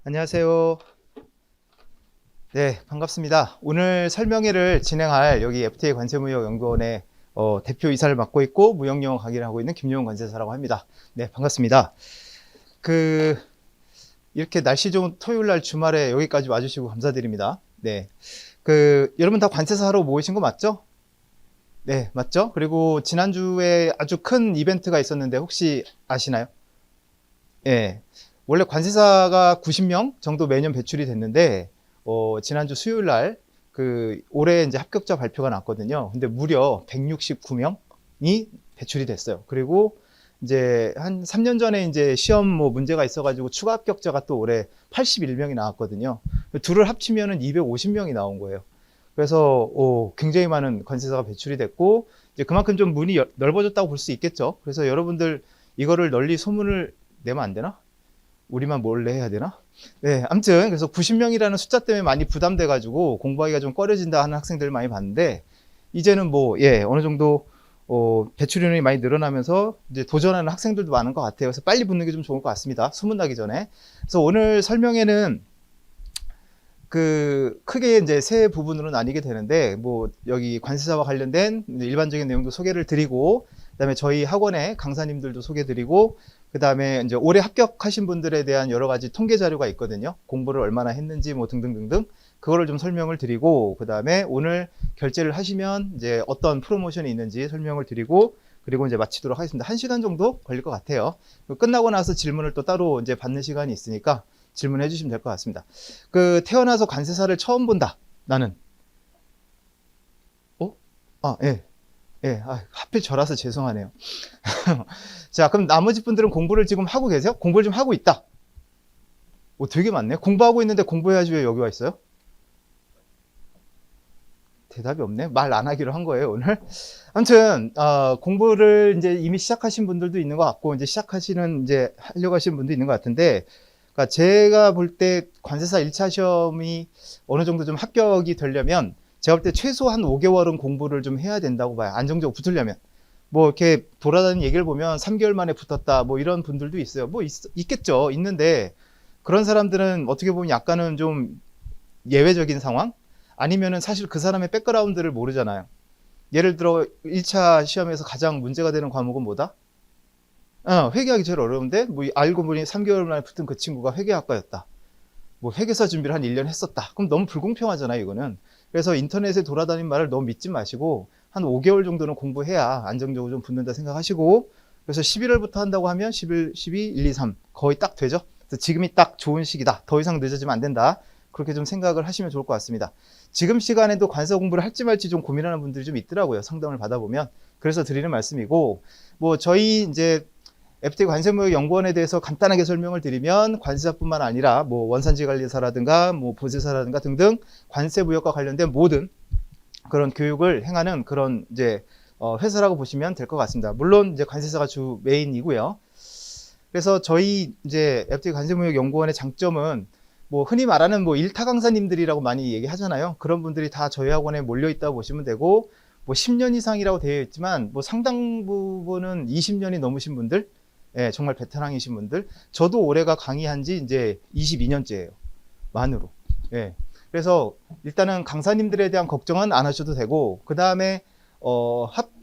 안녕하세요. 네, 반갑습니다. 오늘 설명회를 진행할 여기 FTA 관세무역연구원의 대표이사를 맡고 있고 무역영어 강의를 하고 있는 김용훈 관세사라고 합니다. 네, 반갑습니다. 이렇게 날씨 좋은 토요일 날 주말에 여기까지 와주시고 감사드립니다. 네, 여러분 다 관세사 하러 모이신 거 맞죠? 네, 맞죠? 그리고 지난주에 아주 큰 이벤트가 있었는데 혹시 아시나요? 예. 원래 관세사가 90명 정도 매년 배출이 됐는데, 지난주 수요일 날, 올해 이제 합격자 발표가 났거든요. 근데 무려 169명이 배출이 됐어요. 그리고 이제 한 3년 전에 이제 시험 문제가 있어가지고 추가 합격자가 또 올해 81명이 나왔거든요. 둘을 합치면은 250명이 나온 거예요. 그래서, 굉장히 많은 관세사가 배출이 됐고, 이제 그만큼 좀 문이 넓어졌다고 볼 수 있겠죠. 그래서 여러분들 이거를 널리 소문을 내면 안 되나? 우리만 몰래 해야 되나? 네, 아무튼 그래서 90명이라는 숫자 때문에 많이 부담돼가지고 공부하기가 좀 꺼려진다 하는 학생들을 많이 봤는데 이제는 어느 정도 배출 인원이 많이 늘어나면서 이제 도전하는 학생들도 많은 것 같아요. 그래서 빨리 붙는 게 좀 좋을 것 같습니다. 소문나기 전에. 그래서 오늘 설명회는 크게 이제 세 부분으로 나뉘게 되는데, 여기 관세사와 관련된 일반적인 내용도 소개를 드리고, 그 다음에 저희 학원의 강사님들도 소개 드리고, 그 다음에 이제 올해 합격하신 분들에 대한 여러 가지 통계 자료가 있거든요. 공부를 얼마나 했는지 등등등등. 그거를 좀 설명을 드리고, 그 다음에 오늘 결제를 하시면 이제 어떤 프로모션이 있는지 설명을 드리고, 그리고 이제 마치도록 하겠습니다. 1시간 정도 걸릴 것 같아요. 끝나고 나서 질문을 또 따로 이제 받는 시간이 있으니까 질문해 주시면 될 것 같습니다. 태어나서 관세사를 처음 본다. 나는. 예. 예. 하필 저라서 죄송하네요. 자, 그럼 나머지 분들은 공부를 지금 하고 계세요? 공부를 좀 하고 있다. 되게 많네. 공부하고 있는데 공부해야지 왜 여기 와 있어요? 대답이 없네. 말 안 하기로 한 거예요, 오늘. 아무튼, 공부를 이제 이미 시작하신 분들도 있는 것 같고, 이제 하려고 하시는 분도 있는 것 같은데, 그러니까 제가 볼 때 관세사 1차 시험이 어느 정도 좀 합격이 되려면 제가 볼 때 최소 한 5개월은 공부를 좀 해야 된다고 봐요. 안정적으로 붙으려면. 이렇게 돌아다니는 얘기를 보면 3개월 만에 붙었다, 이런 분들도 있어요. 있겠죠. 있는데 그런 사람들은 어떻게 보면 약간은 좀 예외적인 상황? 아니면은 사실 그 사람의 백그라운드를 모르잖아요. 예를 들어 1차 시험에서 가장 문제가 되는 과목은 뭐다? 회계하기 제일 어려운데 알고 보니 3개월 만에 붙은 그 친구가 회계학과였다. 회계사 준비를 한 1년 했었다. 그럼 너무 불공평하잖아요, 이거는. 그래서 인터넷에 돌아다니는 말을 너무 믿지 마시고 한 5개월 정도는 공부해야 안정적으로 좀 붙는다 생각하시고, 그래서 11월부터 한다고 하면 11, 12, 1, 2, 3 거의 딱 되죠. 그래서 지금이 딱 좋은 시기다. 더 이상 늦어지면 안 된다. 그렇게 좀 생각을 하시면 좋을 것 같습니다. 지금 시간에도 관세 공부를 할지 말지 좀 고민하는 분들이 좀 있더라고요. 상담을 받아보면. 그래서 드리는 말씀이고, 저희 이제 FTA 관세무역연구원에 대해서 간단하게 설명을 드리면 관세사뿐만 아니라 원산지관리사라든가 보세사라든가 등등 관세무역과 관련된 모든 그런 교육을 행하는 그런 이제 회사라고 보시면 될 것 같습니다. 물론 이제 관세사가 주 메인이고요. 그래서 저희 이제 FTA 관세무역연구원의 장점은 흔히 말하는 일타 강사님들이라고 많이 얘기하잖아요. 그런 분들이 다 저희 학원에 몰려 있다고 보시면 되고, 10년 이상이라고 되어 있지만 상당 부분은 20년이 넘으신 분들, 예, 정말 베테랑이신 분들. 저도 올해가 강의한 지 이제 22년째예요. 만으로. 예. 그래서 일단은 강사님들에 대한 걱정은 안 하셔도 되고, 그 다음에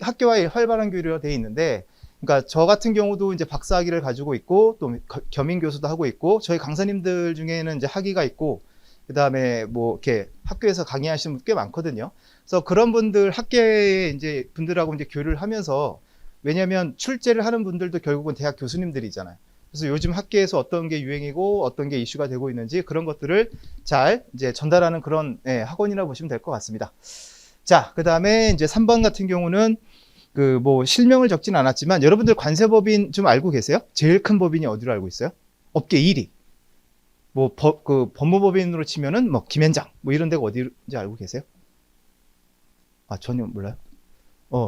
학교와의 활발한 교류가 되어 있는데, 그러니까 저 같은 경우도 이제 박사학위를 가지고 있고 또 겸임 교수도 하고 있고, 저희 강사님들 중에는 이제 학위가 있고, 그 다음에 이렇게 학교에서 강의하시는 분 꽤 많거든요. 그래서 그런 분들 학계의 이제 분들하고 이제 교류를 하면서, 왜냐하면 출제를 하는 분들도 결국은 대학 교수님들이잖아요. 그래서 요즘 학계에서 어떤 게 유행이고 어떤 게 이슈가 되고 있는지 그런 것들을 잘 이제 전달하는 그런 학원이라 보시면 될 것 같습니다. 자, 그 다음에 이제 3번 같은 경우는 실명을 적진 않았지만 여러분들 관세법인 좀 알고 계세요? 제일 큰 법인이 어디로 알고 있어요? 업계 1위. 법무법인으로 치면은 김현장 이런 데가 어디인지 알고 계세요? 전혀 몰라요?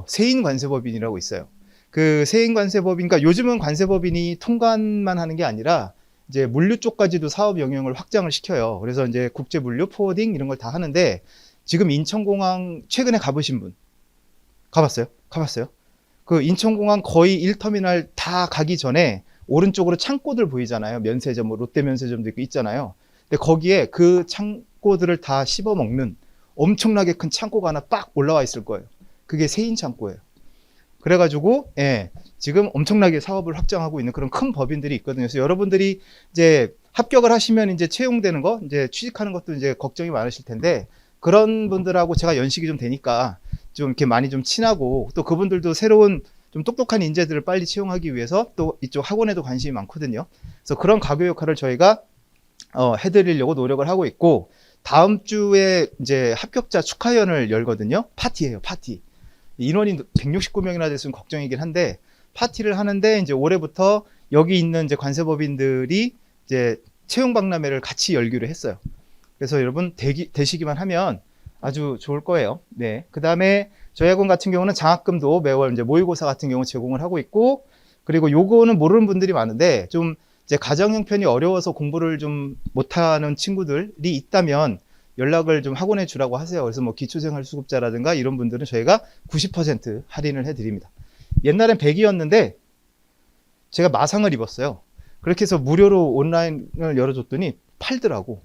세인관세법인이라고 있어요. 세인관세법인, 그러니까 요즘은 관세법인이 통관만 하는 게 아니라 이제 물류 쪽까지도 사업 영역을 확장을 시켜요. 그래서 이제 국제 물류, 포워딩 이런 걸 다 하는데, 지금 인천공항 최근에 가보신 분 가봤어요? 가봤어요? 인천공항 거의 1터미널 다 가기 전에 오른쪽으로 창고들 보이잖아요. 면세점, 뭐 롯데 면세점도 있고 있잖아요. 근데 거기에 그 창고들을 다 씹어먹는 엄청나게 큰 창고가 하나 빡 올라와 있을 거예요. 그게 세인 창고예요. 그래가지고 예, 지금 엄청나게 사업을 확장하고 있는 그런 큰 법인들이 있거든요. 그래서 여러분들이 이제 합격을 하시면 이제 채용되는 거, 이제 취직하는 것도 이제 걱정이 많으실 텐데, 그런 분들하고 제가 연식이 좀 되니까 좀 이렇게 많이 좀 친하고, 또 그분들도 새로운 좀 똑똑한 인재들을 빨리 채용하기 위해서 또 이쪽 학원에도 관심이 많거든요. 그래서 그런 가교 역할을 저희가 해드리려고 노력을 하고 있고, 다음 주에 이제 합격자 축하연을 열거든요. 파티예요, 파티. 인원이 169명이나 됐으면 걱정이긴 한데, 파티를 하는데 이제 올해부터 여기 있는 이제 관세법인들이 이제 채용 박람회를 같이 열기로 했어요. 그래서 여러분 되시기만 하면 아주 좋을 거예요. 네. 그 다음에 저희 학원 같은 경우는 장학금도 매월 이제 모의고사 같은 경우 제공을 하고 있고, 그리고 요거는 모르는 분들이 많은데, 좀 이제 가정 형편이 어려워서 공부를 좀 못하는 친구들이 있다면 연락을 좀 학원에 주라고 하세요. 그래서 뭐 기초생활수급자라든가 이런 분들은 저희가 90% 할인을 해드립니다. 옛날엔 100이었는데 제가 마상을 입었어요. 그렇게 해서 무료로 온라인을 열어줬더니 팔더라고.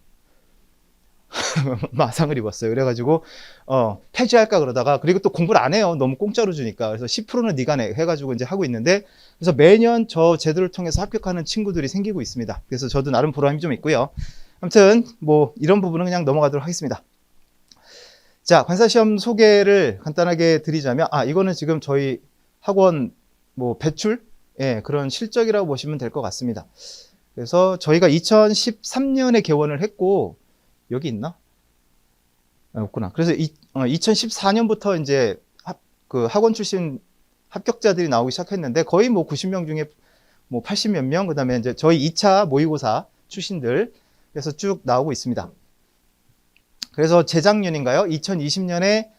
마상을 입었어요. 그래가지고 폐지할까 그러다가, 그리고 또 공부를 안 해요. 너무 공짜로 주니까. 그래서 10%는 네가 내 해가지고 이제 하고 있는데, 그래서 매년 저 제도를 통해서 합격하는 친구들이 생기고 있습니다. 그래서 저도 나름 보람이 좀 있고요. 아무튼 뭐 이런 부분은 그냥 넘어가도록 하겠습니다. 자, 관사시험 소개를 간단하게 드리자면, 이거는 지금 저희 학원 뭐 배출, 예, 그런 실적이라고 보시면 될 것 같습니다. 그래서 저희가 2013년에 개원을 했고, 여기 있나? 없구나. 그래서 2014년부터 이제 그 학원 출신 합격자들이 나오기 시작했는데, 거의 뭐 90명 중에 뭐 80 몇 명, 그 다음에 이제 저희 2차 모의고사 출신들, 그래서 쭉 나오고 있습니다. 그래서 재작년인가요? 2020년에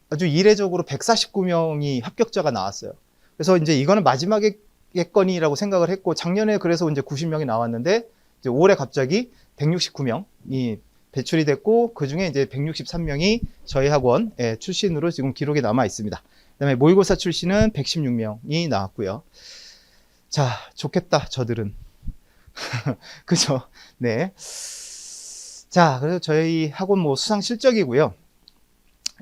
아주 이례적으로 149명이 합격자가 나왔어요. 그래서 이제 이거는 마지막의 건이라고 생각을 했고, 작년에 그래서 이제 90명이 나왔는데, 이제 올해 갑자기 169명이 배출이 됐고, 그 중에 이제 163명이 저희 학원 출신으로 지금 기록에 남아 있습니다. 그다음에 모의고사 출신은 116명이 나왔고요. 자, 좋겠다, 저들은. 그죠? 네. 자, 그래서 저희 학원 뭐 수상 실적이고요.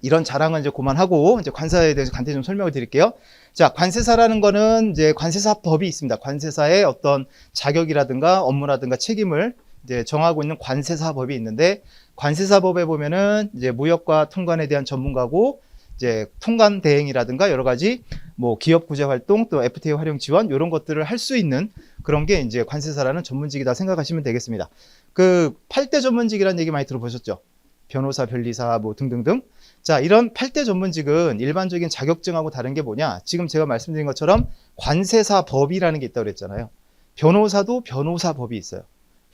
이런 자랑은 이제 그만하고, 이제 관사에 대해서 간단히 좀 설명을 드릴게요. 자, 관세사라는 거는 이제 관세사법이 있습니다. 관세사의 어떤 자격이라든가 업무라든가 책임을 이제 정하고 있는 관세사법이 있는데, 관세사법에 보면은 이제 무역과 통관에 대한 전문가고, 이제 통관 대행이라든가 여러 가지 뭐 기업 구제 활동, 또 FTA 활용 지원, 이런 것들을 할 수 있는 그런 게 이제 관세사라는 전문직이다 생각하시면 되겠습니다. 그 8대 전문직이라는 얘기 많이 들어보셨죠? 변호사, 변리사 뭐 등등등. 자, 이런 8대 전문직은 일반적인 자격증하고 다른 게 뭐냐? 지금 제가 말씀드린 것처럼 관세사법이라는 게 있다고 그랬잖아요. 변호사도 변호사법이 있어요.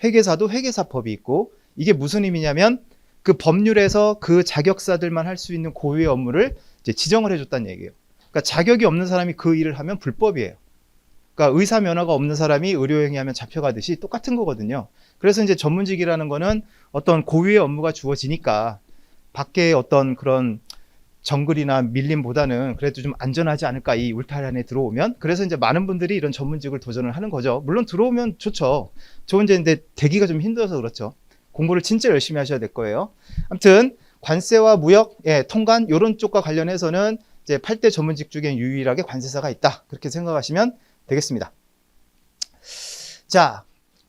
회계사도 회계사법이 있고, 이게 무슨 의미냐면 그 법률에서 그 자격사들만 할 수 있는 고유의 업무를 이제 지정을 해줬다는 얘기예요. 그러니까 자격이 없는 사람이 그 일을 하면 불법이에요. 그러니까 의사 면허가 없는 사람이 의료행위하면 잡혀가듯이 똑같은 거거든요. 그래서 이제 전문직이라는 거는 어떤 고유의 업무가 주어지니까 밖에 어떤 그런 정글이나 밀림보다는 그래도 좀 안전하지 않을까, 이 울타리 안에 들어오면. 그래서 이제 많은 분들이 이런 전문직을 도전을 하는 거죠. 물론 들어오면 좋죠. 좋은데 되기가 좀 힘들어서 그렇죠. 공부를 진짜 열심히 하셔야 될 거예요. 아무튼 관세와 무역, 통관 이런 쪽과 관련해서는 이제 8대 전문직 중에 유일하게 관세사가 있다, 그렇게 생각하시면 되겠습니다. 자,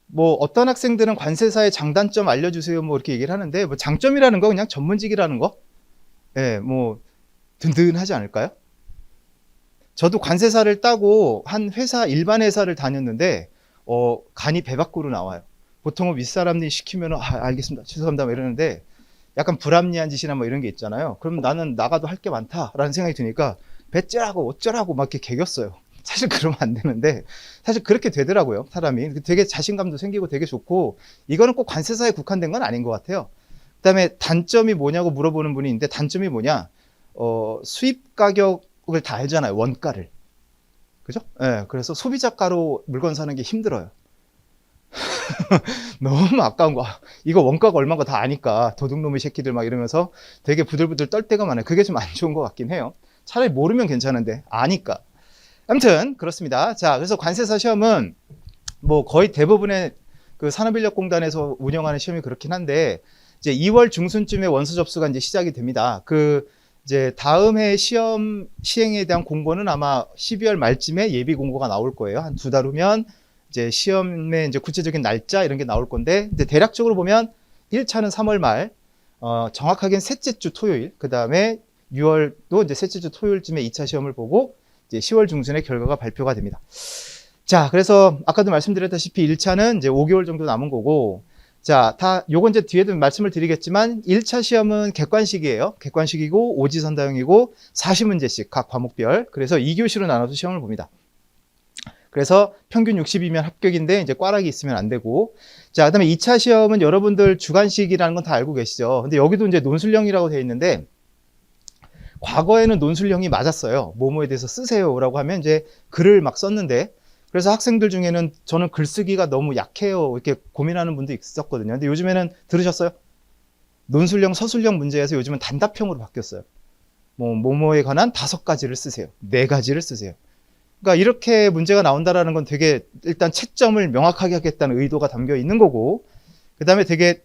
뭐 어떤 학생들은 관세사의 장단점 알려주세요 뭐 이렇게 얘기를 하는데, 뭐 장점이라는 거 그냥 전문직이라는 거, 뭐 든든하지 않을까요? 저도 관세사를 따고 한 회사, 일반 회사를 다녔는데 간이 배 밖으로 나와요. 보통은 윗사람들이 시키면 알겠습니다, 죄송합니다 뭐 이러는데, 약간 불합리한 짓이나 뭐 이런 게 있잖아요. 그럼 나는 나가도 할 게 많다라는 생각이 드니까 배째라고 어쩌라고 막 이렇게 개겼어요. 사실 그러면 안 되는데, 사실 그렇게 되더라고요, 사람이. 되게 자신감도 생기고 되게 좋고, 이거는 꼭 관세사에 국한된 건 아닌 것 같아요. 그 다음에 단점이 뭐냐고 물어보는 분이 있는데, 단점이 뭐냐? 수입 가격을 다 알잖아요, 원가를. 그죠? 그래서 소비자가로 물건 사는 게 힘들어요. 너무 아까운 거. 이거 원가가 얼마인 거 다 아니까 도둑놈의 새끼들 막 이러면서 되게 부들부들 떨 때가 많아요. 그게 좀 안 좋은 것 같긴 해요. 차라리 모르면 괜찮은데 아니까. 아무튼 그렇습니다. 자, 그래서 관세사 시험은 뭐 거의 대부분의 그 산업인력공단에서 운영하는 시험이 그렇긴 한데 이제 2월 중순쯤에 원서 접수가 이제 시작이 됩니다. 그 이제 다음 해 시험 시행에 대한 공고는 아마 12월 말쯤에 예비 공고가 나올 거예요. 한 2달 후면 이제 시험의 이제 구체적인 날짜 이런 게 나올 건데 이제 대략적으로 보면 1차는 3월 말, 정확하게는 셋째 주 토요일, 그 다음에 6월도 이제 셋째 주 토요일쯤에 2차 시험을 보고 이제 10월 중순에 결과가 발표가 됩니다. 자, 그래서 아까도 말씀드렸다시피 1차는 이제 5개월 정도 남은 거고, 자, 요건 이제 뒤에도 말씀을 드리겠지만 1차 시험은 객관식이에요. 객관식이고 오지선다형이고 40문제씩 각 과목별. 그래서 2교시로 나눠서 시험을 봅니다. 그래서 평균 60이면 합격인데 이제 꽈락이 있으면 안 되고. 자, 그다음에 2차 시험은 여러분들 주관식이라는 건 다 알고 계시죠. 근데 여기도 이제 논술형이라고 되어 있는데 과거에는 논술형이 맞았어요. 뭐뭐에 대해서 쓰세요라고 하면 이제 글을 막 썼는데 그래서 학생들 중에는 저는 글쓰기가 너무 약해요 이렇게 고민하는 분도 있었거든요. 근데 요즘에는 들으셨어요? 논술형, 서술형 문제에서 요즘은 단답형으로 바뀌었어요. 뭐뭐에 관한 5가지를 쓰세요. 4가지를 쓰세요. 그러니까 이렇게 문제가 나온다라는 건 되게 일단 채점을 명확하게 하겠다는 의도가 담겨 있는 거고, 그 다음에 되게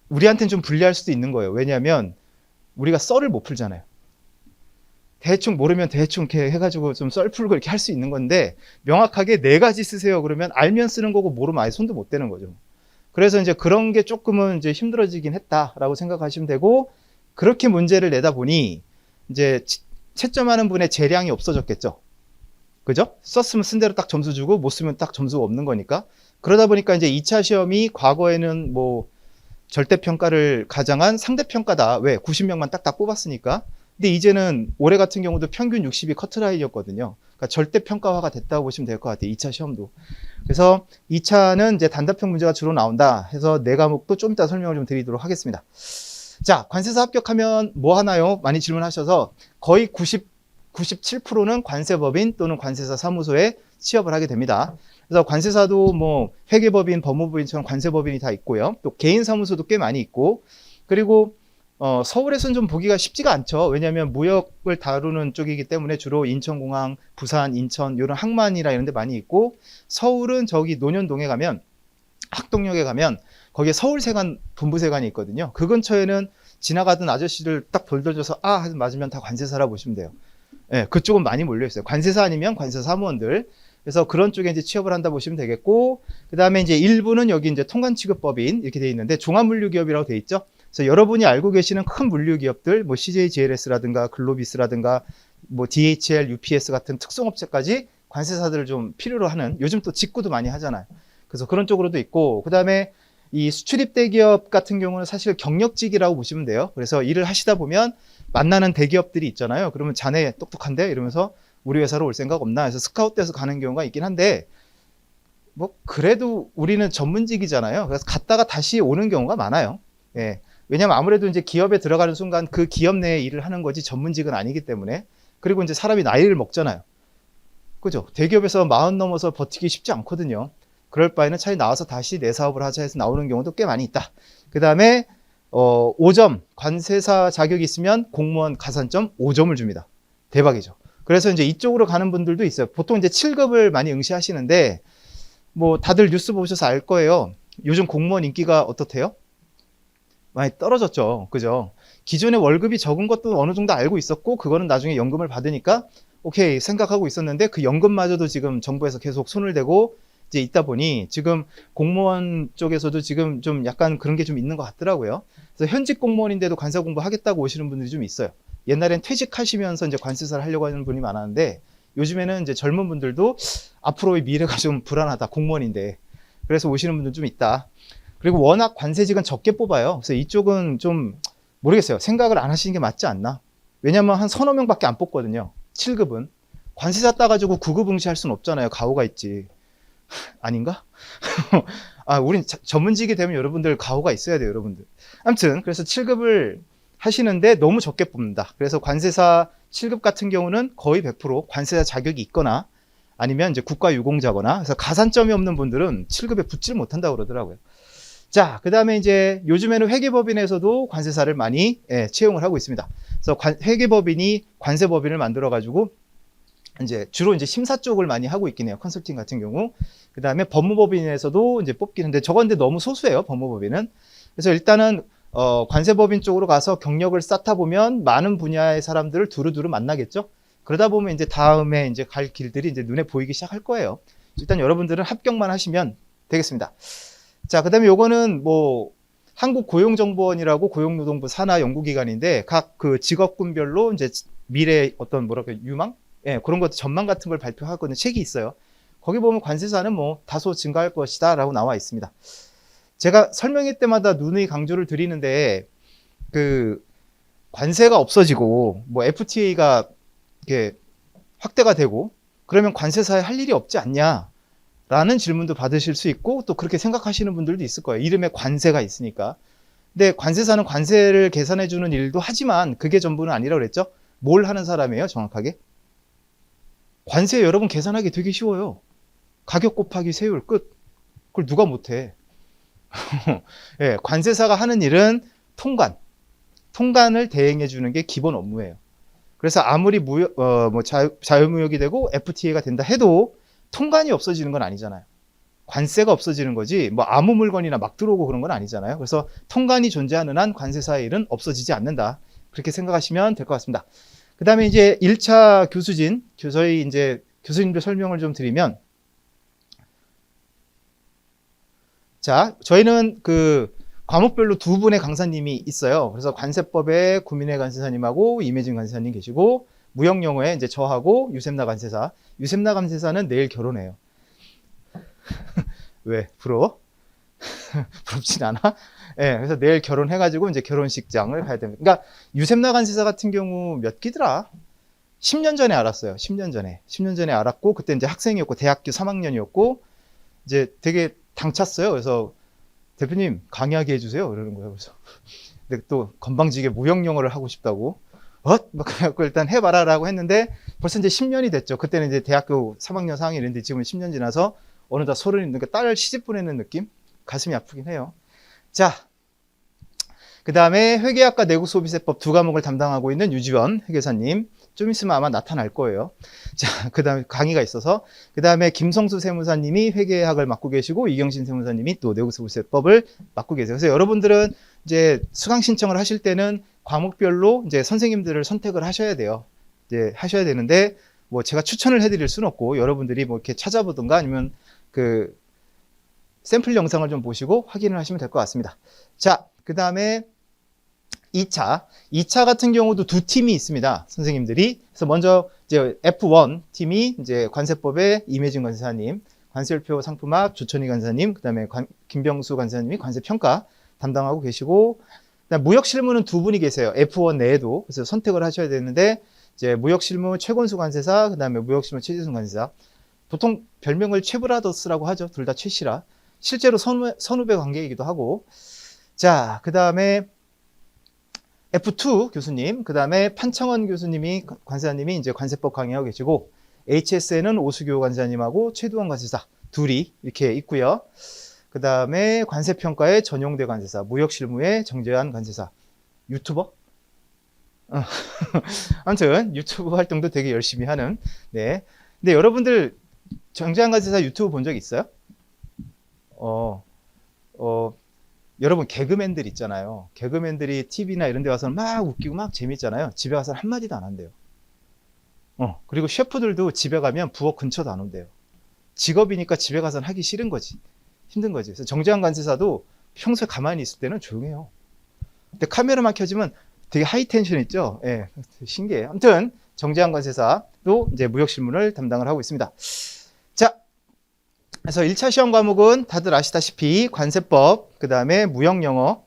우리한테는 좀 불리할 수도 있는 거예요. 왜냐하면 우리가 썰을 못 풀잖아요. 대충 모르면 대충 이렇게 해가지고 좀 썰 풀고 이렇게 할 수 있는 건데 명확하게 4가지 쓰세요 그러면 알면 쓰는 거고 모르면 아예 손도 못 대는 거죠. 그래서 이제 그런 게 조금은 이제 힘들어지긴 했다라고 생각하시면 되고, 그렇게 문제를 내다 보니 이제 채점하는 분의 재량이 없어졌겠죠. 그죠? 썼으면 쓴 대로 딱 점수 주고 못 쓰면 딱 점수가 없는 거니까. 그러다 보니까 이제 2차 시험이 과거에는 뭐 절대평가를 가장한 상대평가다. 왜? 90명만 딱딱 뽑았으니까. 근데 이제는 올해 같은 경우도 평균 60이 커트라인이었거든요. 그러니까 절대평가화가 됐다고 보시면 될 것 같아요. 2차 시험도. 그래서 2차는 이제 단답형 문제가 주로 나온다 해서 4과목도 좀 이따 설명을 좀 드리도록 하겠습니다. 자, 관세사 합격하면 뭐 하나요? 많이 질문하셔서 거의 97%는 관세법인 또는 관세사 사무소에 취업을 하게 됩니다. 그래서 관세사도 뭐 회계법인, 법무법인처럼 관세법인이 다 있고요. 또 개인 사무소도 꽤 많이 있고, 그리고 서울에서는 좀 보기가 쉽지가 않죠. 왜냐하면 무역을 다루는 쪽이기 때문에 주로 인천공항, 부산, 인천 이런 항만이라 이런 데 많이 있고, 서울은 저기 논현동에 가면 학동역에 가면 거기에 서울세관 본부세관이 있거든요. 그 근처에는 지나가던 아저씨들 딱 돌돌줘서 맞으면 다 관세사라 보시면 돼요. 예, 그쪽은 많이 몰려 있어요. 관세사 아니면 관세사 사무원들. 그래서 그런 쪽에 이제 취업을 한다 보시면 되겠고, 그 다음에 이제 일부는 여기 이제 통관취급법인 이렇게 돼 있는데 종합물류기업이라고 돼 있죠. 그래서 여러분이 알고 계시는 큰 물류기업들, 뭐 CJGLS라든가 글로비스라든가 뭐 DHL, UPS 같은 특송업체까지 관세사들을 좀 필요로 하는, 요즘 또 직구도 많이 하잖아요. 그래서 그런 쪽으로도 있고, 그 다음에 이 수출입 대기업 같은 경우는 사실 경력직이라고 보시면 돼요. 그래서 일을 하시다 보면 만나는 대기업들이 있잖아요. 그러면 자네 똑똑한데? 이러면서 우리 회사로 올 생각 없나? 해서 스카웃돼서 가는 경우가 있긴 한데, 뭐 그래도 우리는 전문직이잖아요. 그래서 갔다가 다시 오는 경우가 많아요. 예. 왜냐면 아무래도 이제 기업에 들어가는 순간 그 기업 내에 일을 하는 거지 전문직은 아니기 때문에. 그리고 이제 사람이 나이를 먹잖아요. 그죠? 대기업에서 40 넘어서 버티기 쉽지 않거든요. 그럴 바에는 차라리 나와서 다시 내 사업을 하자 해서 나오는 경우도 꽤 많이 있다. 그 다음에 5점 관세사 자격이 있으면 공무원 가산점 5점을 줍니다. 대박이죠. 그래서 이제 이쪽으로 가는 분들도 있어요. 보통 이제 7급을 많이 응시하시는데, 뭐 다들 뉴스 보셔서 알 거예요. 요즘 공무원 인기가 어떻대요? 많이 떨어졌죠. 그죠? 기존에 월급이 적은 것도 어느 정도 알고 있었고, 그거는 나중에 연금을 받으니까 오케이 생각하고 있었는데, 그 연금마저도 지금 정부에서 계속 손을 대고 이제 있다 보니 지금 공무원 쪽에서도 지금 좀 약간 그런 게 좀 있는 것 같더라고요. 그래서 현직 공무원인데도 관세 공부하겠다고 오시는 분들이 좀 있어요. 옛날엔 퇴직하시면서 이제 관세사를 하려고 하는 분이 많았는데, 요즘에는 이제 젊은 분들도 앞으로의 미래가 좀 불안하다, 공무원인데. 그래서 오시는 분들 좀 있다. 그리고 워낙 관세직은 적게 뽑아요. 그래서 이쪽은 좀 모르겠어요. 생각을 안 하시는 게 맞지 않나? 왜냐면 한 서너 명밖에 안 뽑거든요. 7급은. 관세사 따가지고 9급 응시할 수는 없잖아요. 가오가 있지. 아닌가? 우린 전문직이 되면 여러분들 가오가 있어야 돼요, 여러분들. 아무튼, 그래서 7급을 하시는데 너무 적게 뽑는다. 그래서 관세사 7급 같은 경우는 거의 100% 관세사 자격이 있거나 아니면 이제 국가유공자거나, 그래서 가산점이 없는 분들은 7급에 붙지를 못한다고 그러더라고요. 자, 그 다음에 이제 요즘에는 회계법인에서도 관세사를 많이 채용을 하고 있습니다. 그래서 회계법인이 관세법인을 만들어가지고 이제 주로 이제 심사 쪽을 많이 하고 있긴 해요. 컨설팅 같은 경우. 그 다음에 법무법인에서도 이제 뽑기는데 저건 근데 너무 소수예요. 법무법인은. 그래서 일단은 관세법인 쪽으로 가서 경력을 쌓다 보면 많은 분야의 사람들을 두루두루 만나겠죠. 그러다 보면 이제 다음에 이제 갈 길들이 이제 눈에 보이기 시작할 거예요. 일단 여러분들은 합격만 하시면 되겠습니다. 자, 그다음에 요거는 뭐 한국고용정보원이라고 고용노동부 산하 연구기관인데 각 그 직업군별로 이제 미래 어떤 뭐랄까 유망? 예, 그런 것들 전망 같은 걸 발표하거든 책이 있어요. 거기 보면 관세사는 뭐 다소 증가할 것이다라고 나와 있습니다. 제가 설명회 때마다 누누이 강조를 드리는데 그 관세가 없어지고 뭐 FTA가 이렇게 확대가 되고 그러면 관세사에 할 일이 없지 않냐라는 질문도 받으실 수 있고 또 그렇게 생각하시는 분들도 있을 거예요. 이름에 관세가 있으니까. 근데 관세사는 관세를 계산해 주는 일도 하지만 그게 전부는 아니라고 그랬죠. 뭘 하는 사람이에요, 정확하게? 관세 여러분 계산하기 되게 쉬워요. 가격 곱하기 세율 끝. 그걸 누가 못해. 예, 관세사가 하는 일은 통관을 대행해 주는 게 기본 업무예요. 그래서 아무리 자유무역이 되고 FTA가 된다 해도 통관이 없어지는 건 아니잖아요. 관세가 없어지는 거지 뭐 아무 물건이나 막 들어오고 그런 건 아니잖아요. 그래서 통관이 존재하는 한 관세사의 일은 없어지지 않는다. 그렇게 생각하시면 될 것 같습니다. 그 다음에 이제 1차 교수진, 저희 이제 교수님들 설명을 좀 드리면, 자, 저희는 그 과목별로 두 분의 강사님이 있어요. 그래서 관세법에 구민혜 관세사님하고 이매진 관세사님 계시고, 무역영어에 이제 저하고 유샘나 관세사. 유샘나 관세사는 내일 결혼해요. 왜? 부러워? 부럽진 않아? 예, 그래서 내일 결혼해가지고 이제 결혼식장을 가야 됩니다. 그러니까 유샘나 관세사 같은 경우 몇 기더라? 10년 전에 알았어요. 10년 전에. 10년 전에 알았고, 그때 이제 학생이었고, 대학교 3학년이었고, 이제 되게 당찼어요. 그래서 대표님 강의하게 해주세요. 그러는 거예요. 그래서 근데 또 건방지게 무역영어를 하고 싶다고. 막 그래갖고 일단 해봐라라고 했는데 벌써 이제 10년이 됐죠. 그때는 이제 대학교 3학년 4학년인데 지금은 10년 지나서 어느덧 30이 그러니까 딸 시집 보내는 느낌? 가슴이 아프긴 해요. 자, 그 다음에 회계학과 내국소비세법 두 과목을 담당하고 있는 유지원 회계사님. 좀 있으면 아마 나타날 거예요. 자, 그 다음에 강의가 있어서. 그 다음에 김성수 세무사님이 회계학을 맡고 계시고, 이경신 세무사님이 또 내국소비세법을 맡고 계세요. 그래서 여러분들은 이제 수강 신청을 하실 때는 과목별로 이제 선생님들을 선택을 하셔야 돼요. 이제 하셔야 되는데, 뭐 제가 추천을 해드릴 수는 없고, 여러분들이 뭐 이렇게 찾아보든가 아니면 그 샘플 영상을 좀 보시고 확인을 하시면 될 것 같습니다. 자, 그 다음에 2차 같은 경우도 두 팀이 있습니다. 선생님들이. 그래서 먼저 이제 F1 팀이 이제 관세법의 이매진 관세사님, 관세율표 상품학 조천희 관세사님, 그다음에 김병수 관세사님이 관세평가 담당하고 계시고, 그다음 무역실무는 두 분이 계세요. F1 내에도. 그래서 선택을 하셔야 되는데 이제 무역실무 최건수 관세사, 그다음에 무역실무 최지순 관세사. 보통 별명을 최브라더스라고 하죠. 둘 다 최씨라. 실제로 선후배 관계이기도 하고. 자, 그다음에 F2 교수님, 그 다음에 판창원 교수님이, 관세사님이 이제 관세법 강의하고 계시고, HSN은 오수교 관세사님하고 최두원 관세사 둘이 이렇게 있고요. 그 다음에 관세평가의 전용대 관세사, 무역실무의 정재환 관세사. 유튜버? 아무튼 유튜브 활동도 되게 열심히 하는. 네. 근데 여러분들 정재환 관세사 유튜브 본 적 있어요? 여러분 개그맨들 있잖아요. 개그맨들이 TV나 이런 데 와서 막 웃기고 막 재밌잖아요. 집에 가서 한마디도 안 한대요. 그리고 셰프들도 집에 가면 부엌 근처도 안 온대요. 직업이니까 집에 가서는 하기 싫은 거지. 힘든 거지. 그래서 정재환 관세사도 평소에 가만히 있을 때는 조용해요. 근데 카메라만 켜지면 되게 하이 텐션 있죠? 예, 신기해요. 아무튼 정재환 관세사도 이제 무역실무를 담당을 하고 있습니다. 자, 그래서 1차 시험 과목은 다들 아시다시피 관세법, 그 다음에 무역영어,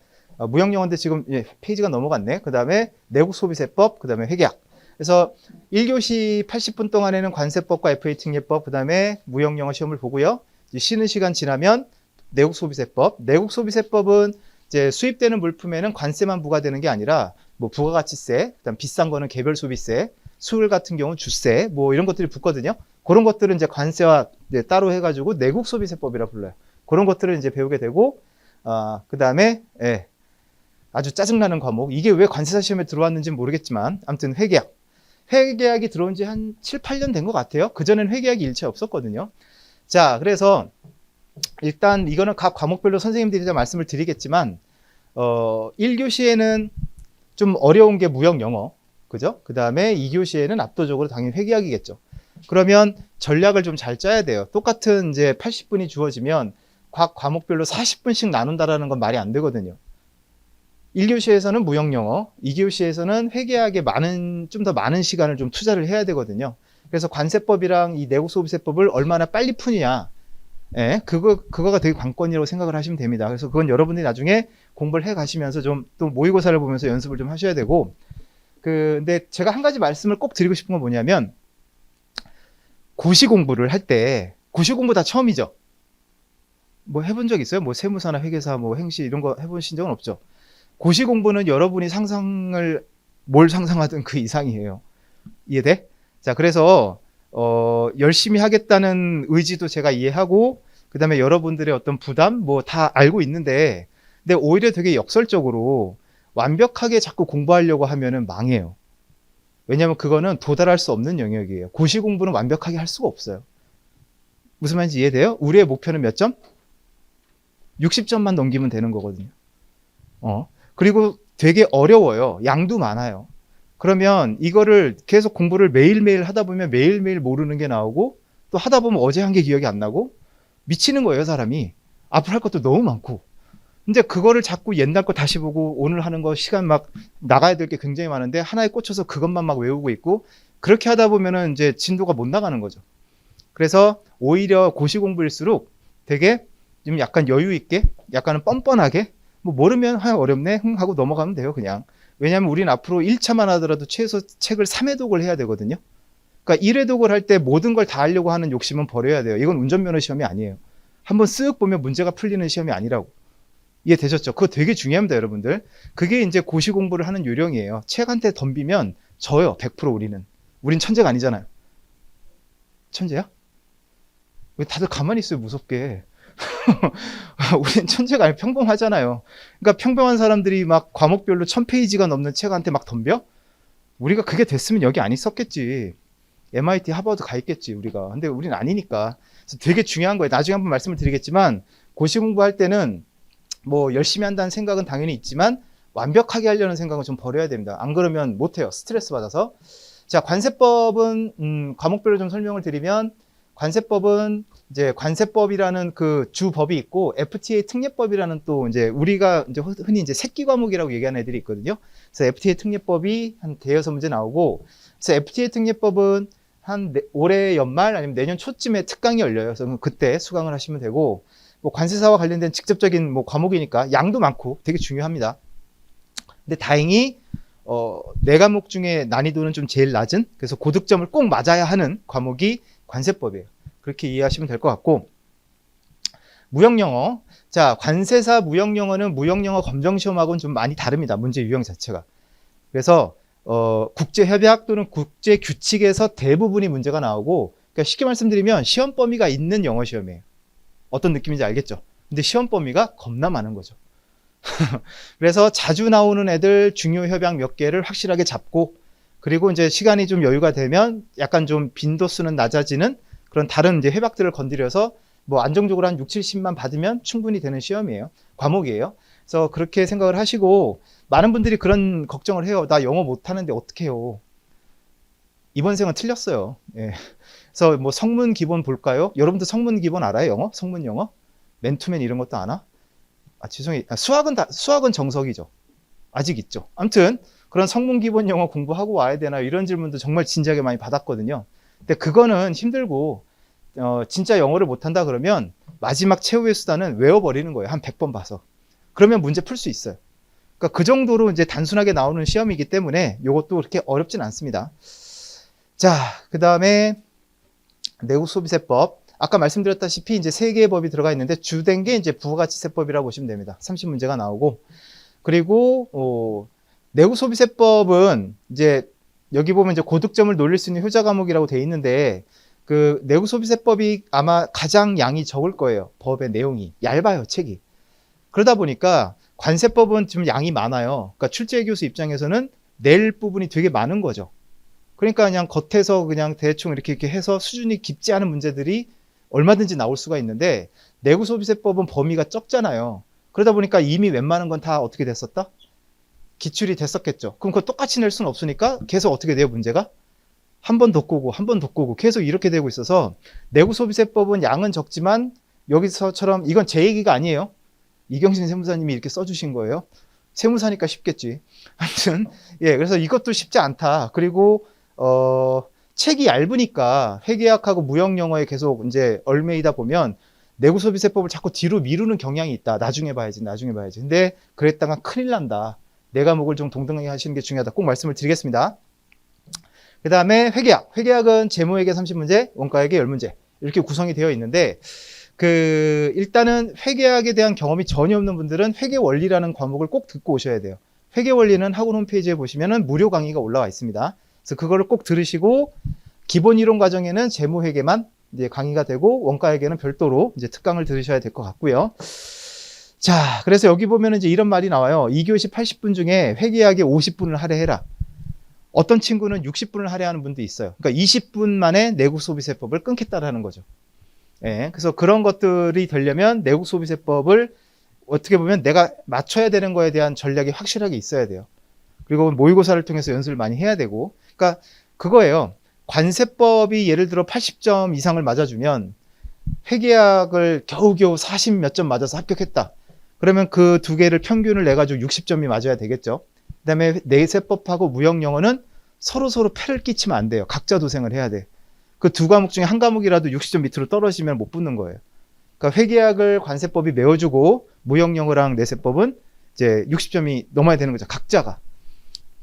무역영어인데 지금 페이지가 넘어갔네. 그 다음에 내국소비세법, 그 다음에 회계학. 그래서 1교시 80분 동안에는 관세법과 FA 특례법, 그 다음에 무역영어 시험을 보고요. 이제 쉬는 시간 지나면 내국소비세법. 내국소비세법은 이제 수입되는 물품에는 관세만 부과되는 게 아니라 뭐 부가가치세, 그다음 비싼 거는 개별소비세, 수율 같은 경우 주세, 뭐 이런 것들이 붙거든요. 그런 것들은 이제 관세와 이제 따로 해가지고 내국소비세법이라 불러요. 그런 것들을 이제 배우게 되고, 그 다음에 아주 짜증나는 과목. 이게 왜 관세사 시험에 들어왔는지 모르겠지만, 아무튼 회계학. 회계약이 들어온 지 한 7, 8년 된 것 같아요. 그전엔 회계약이 일체 없었거든요. 자, 그래서 일단 이거는 각 과목별로 선생님들이 다 말씀을 드리겠지만 1교시에는 좀 어려운 게 무역 영어, 그죠? 그 다음에 2교시에는 압도적으로 당연히 회계학이겠죠. 그러면 전략을 좀 잘 짜야 돼요. 똑같은 이제 80분이 주어지면 각 과목별로 40분씩 나눈다라는 건 말이 안 되거든요. 1교시에서는 무역 영어, 2교시에서는 회계학에 좀 더 많은 시간을 좀 투자를 해야 되거든요. 그래서 관세법이랑 이 내국소비세법을 얼마나 빨리 푸느냐, 예, 그거가 되게 관건이라고 생각을 하시면 됩니다. 그래서 그건 여러분들이 나중에 공부를 해 가시면서 좀 또 모의고사를 보면서 연습을 좀 하셔야 되고, 근데 제가 한 가지 말씀을 꼭 드리고 싶은 건 뭐냐면, 고시 공부를 할 때, 고시 공부 다 처음이죠? 뭐 해본 적 있어요? 뭐 세무사나 회계사, 뭐 행시 이런 거 해보신 적은 없죠? 고시 공부는 여러분이 뭘 상상하든 그 이상이에요. 이해돼? 자, 그래서 열심히 하겠다는 의지도 제가 이해하고, 그 다음에 여러분들의 어떤 부담 뭐 다 알고 있는데, 근데 오히려 되게 역설적으로 완벽하게 자꾸 공부하려고 하면은 망해요. 왜냐하면 그거는 도달할 수 없는 영역이에요. 고시 공부는 완벽하게 할 수가 없어요. 무슨 말인지 이해돼요? 우리의 목표는 몇 점? 60점만 넘기면 되는 거거든요. 그리고 되게 어려워요. 양도 많아요. 그러면 이거를 계속 공부를 매일매일 하다 보면 매일매일 모르는 게 나오고, 또 하다 보면 어제 한 게 기억이 안 나고 미치는 거예요, 사람이. 앞으로 할 것도 너무 많고. 근데 그거를 자꾸 옛날 거 다시 보고 오늘 하는 거 시간 막 나가야 될 게 굉장히 많은데 하나에 꽂혀서 그것만 막 외우고 있고, 그렇게 하다 보면은 이제 진도가 못 나가는 거죠. 그래서 오히려 고시 공부일수록 되게 좀 약간 여유 있게, 약간은 뻔뻔하게, 뭐 모르면 어렵네 하고 넘어가면 돼요, 그냥. 왜냐하면 우리는 앞으로 1차만 하더라도 최소 책을 3회독을 해야 되거든요. 그러니까 1회독을 할 때 모든 걸 다 하려고 하는 욕심은 버려야 돼요. 이건 운전면허 시험이 아니에요. 한번 쓱 보면 문제가 풀리는 시험이 아니라고. 이해되셨죠? 그거 되게 중요합니다, 여러분들. 그게 이제 고시 공부를 하는 요령이에요. 책한테 덤비면 져요, 100% 우리는. 우린 천재가 아니잖아요. 천재야? 왜 다들 가만히 있어요, 무섭게. 우린 천재가 아니라 평범하잖아요. 그러니까 평범한 사람들이 막 과목별로 1000페이지가 넘는 책한테 막 덤벼? 우리가 그게 됐으면 여기 안 있었겠지. MIT, 하버드 가 있겠지, 우리가. 근데 우린 아니니까. 그래서 되게 중요한 거예요. 나중에 한번 말씀을 드리겠지만, 고시 공부할 때는 뭐 열심히 한다는 생각은 당연히 있지만 완벽하게 하려는 생각은 좀 버려야 됩니다. 안 그러면 못해요. 스트레스 받아서. 자, 관세법은 과목별로 좀 설명을 드리면, 관세법은 이제 관세법이라는 그 주법이 있고, FTA 특례법이라는 또 이제 우리가 이제 흔히 이제 새끼 과목이라고 얘기하는 애들이 있거든요. 그래서 FTA 특례법이 한 대여섯 문제 나오고, 그래서 FTA 특례법은 한 올해 연말 아니면 내년 초쯤에 특강이 열려요. 그래서 그때 수강을 하시면 되고, 뭐 관세사와 관련된 직접적인 뭐 과목이니까 양도 많고 되게 중요합니다. 근데 다행히 네 과목 중에 난이도는 좀 제일 낮은, 그래서 고득점을 꼭 맞아야 하는 과목이 관세법이에요. 그렇게 이해하시면 될 것 같고, 무역영어. 자, 관세사 무역영어는 무역영어 검정시험하고는 좀 많이 다릅니다. 문제 유형 자체가. 그래서 국제협약 또는 국제규칙에서 대부분이 문제가 나오고, 그러니까 쉽게 말씀드리면 시험 범위가 있는 영어 시험이에요. 어떤 느낌인지 알겠죠? 근데 시험 범위가 겁나 많은 거죠. 그래서 자주 나오는 애들 중요 협약 몇 개를 확실하게 잡고, 그리고 이제 시간이 좀 여유가 되면 약간 좀 빈도수는 낮아지는 그런 다른 이제 협약들을 건드려서 뭐 안정적으로 한 6, 70만 받으면 충분히 되는 시험이에요. 과목이에요. 그래서 그렇게 생각을 하시고, 많은 분들이 그런 걱정을 해요. 나 영어 못하는데 어떡해요? 이번 생은 틀렸어요. 예. 그래서 뭐 성문 기본 볼까요? 여러분들 성문 기본 알아요? 영어? 성문 영어? 맨투맨 이런 것도 아나? 죄송해요. 수학은 정석이죠. 아직 있죠. 아무튼 그런 성문 기본 영어 공부하고 와야 되나 이런 질문도 정말 진지하게 많이 받았거든요. 근데 그거는 힘들고, 진짜 영어를 못한다 그러면 마지막 최후의 수단은 외워버리는 거예요. 한 100번 봐서. 그러면 문제 풀 수 있어요. 그러니까 그 정도로 이제 단순하게 나오는 시험이기 때문에 이것도 그렇게 어렵진 않습니다. 자, 그 다음에 내국소비세법. 아까 말씀드렸다시피 이제 세 개의 법이 들어가 있는데 주된 게 이제 부가가치세법이라고 보시면 됩니다. 30문제가 나오고, 그리고 내국소비세법은 이제 여기 보면 이제 고득점을 노릴 수 있는 효자 과목이라고 돼 있는데, 그 내국소비세법이 아마 가장 양이 적을 거예요. 법의 내용이 얇아요, 책이. 그러다 보니까 관세법은 좀 양이 많아요. 그러니까 출제 교수 입장에서는 낼 부분이 되게 많은 거죠. 그러니까 그냥 겉에서 그냥 대충 이렇게 해서 수준이 깊지 않은 문제들이 얼마든지 나올 수가 있는데 내구소비세법은 범위가 적잖아요. 그러다 보니까 이미 웬만한 건 다 어떻게 됐었다? 기출이 됐었겠죠. 그럼 그거 똑같이 낼 수는 없으니까 계속 어떻게 돼요, 문제가? 한 번 더 꼬고 한 번 더 꼬고 계속 이렇게 되고 있어서 내구소비세법은 양은 적지만 여기서처럼 이건 제 얘기가 아니에요. 이경신 세무사님이 이렇게 써주신 거예요. 세무사니까 쉽겠지. 아무튼 예, 그래서 이것도 쉽지 않다. 그리고 책이 얇으니까 회계학하고 무역영어에 계속 이제 얽매이다 보면 내구소비세법을 자꾸 뒤로 미루는 경향이 있다. 나중에 봐야지, 나중에 봐야지. 근데 그랬다가 큰일 난다. 내 과목을 좀 동등하게 하시는 게 중요하다. 꼭 말씀을 드리겠습니다. 그 다음에 회계학. 회계학은 재무회계 30문제, 원가회계 10문제. 이렇게 구성이 되어 있는데, 일단은 회계학에 대한 경험이 전혀 없는 분들은 회계원리라는 과목을 꼭 듣고 오셔야 돼요. 회계원리는 학원 홈페이지에 보시면은 무료 강의가 올라와 있습니다. 그래서 그거를 꼭 들으시고, 기본 이론 과정에는 재무회계만 이제 강의가 되고, 원가회계는 별도로 이제 특강을 들으셔야 될 것 같고요. 자, 그래서 여기 보면 이제 이런 말이 나와요. 2교시 80분 중에 회계학에 50분을 할애해라. 어떤 친구는 60분을 할애하는 분도 있어요. 그러니까 20분 만에 내국소비세법을 끊겠다라는 거죠. 예, 그래서 그런 것들이 되려면 내국소비세법을 어떻게 보면 내가 맞춰야 되는 거에 대한 전략이 확실하게 있어야 돼요. 그리고 모의고사를 통해서 연습을 많이 해야 되고, 그러니까 그거예요. 관세법이 예를 들어 80점 이상을 맞아주면 회계학을 겨우겨우 40 몇 점 맞아서 합격했다. 그러면 그 두 개를 평균을 내가지고 60점이 맞아야 되겠죠. 그 다음에 내세법하고 무역영어는 서로 패를 끼치면 안 돼요. 각자 도생을 해야 돼. 그 두 과목 중에 한 과목이라도 60점 밑으로 떨어지면 못 붙는 거예요. 그러니까 회계학을 관세법이 메워주고 무역영어랑 내세법은 이제 60점이 넘어야 되는 거죠. 각자가.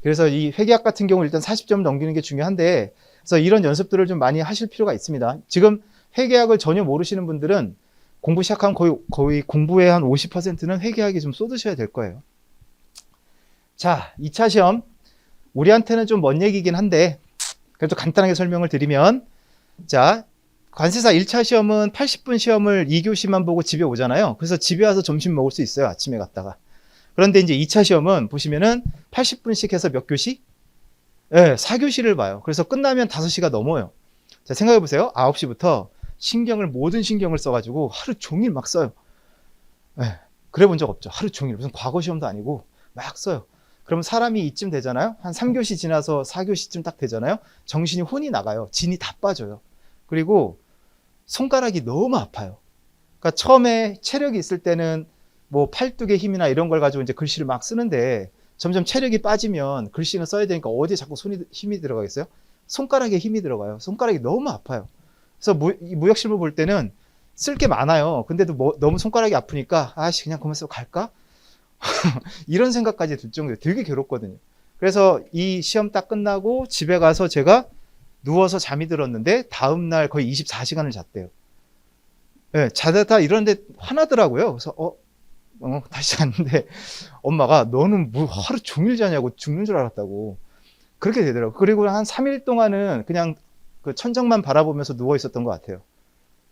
그래서 이 회계학 같은 경우 일단 40점 넘기는 게 중요한데, 그래서 이런 연습들을 좀 많이 하실 필요가 있습니다. 지금 회계학을 전혀 모르시는 분들은 공부 시작하면 거의 공부의 한 50%는 회계학에 좀 쏟으셔야 될 거예요. 자, 2차 시험. 우리한테는 좀 먼 얘기긴 한데, 그래도 간단하게 설명을 드리면, 자, 관세사 1차 시험은 80분 시험을 2교시만 보고 집에 오잖아요. 그래서 집에 와서 점심 먹을 수 있어요. 아침에 갔다가. 그런데 이제 2차 시험은 보시면은 80분씩 해서 몇 교시? 네, 4교시를 봐요. 그래서 끝나면 5시가 넘어요. 자, 생각해 보세요. 9시부터 모든 신경을 써가지고 하루 종일 막 써요. 네, 그래 본 적 없죠. 하루 종일. 무슨 과거 시험도 아니고 막 써요. 그럼 사람이 이쯤 되잖아요. 한 3교시 지나서 4교시쯤 딱 되잖아요. 정신이 혼이 나가요. 진이 다 빠져요. 그리고 손가락이 너무 아파요. 그러니까 처음에 체력이 있을 때는 뭐 팔뚝의 힘이나 이런 걸 가지고 이제 글씨를 막 쓰는데 점점 체력이 빠지면 글씨는 써야 되니까 어디에 자꾸 힘이 들어가겠어요? 손가락에 힘이 들어가요. 손가락이 너무 아파요. 그래서 무역실무 볼 때는 쓸 게 많아요. 근데도 너무 손가락이 아프니까 아씨 그냥 그만 쓰고 갈까? 이런 생각까지 들 정도로 되게 괴롭거든요. 그래서 이 시험 딱 끝나고 집에 가서 제가 누워서 잠이 들었는데 다음날 거의 24시간을 잤대요. 네, 자다 이러는데 화나더라고요. 그래서 다시 잤는데 엄마가 너는 뭐 하루 종일 자냐고 죽는 줄 알았다고 그렇게 되더라고요. 그리고 한 3일 동안은 그냥 그 천장만 바라보면서 누워 있었던 것 같아요.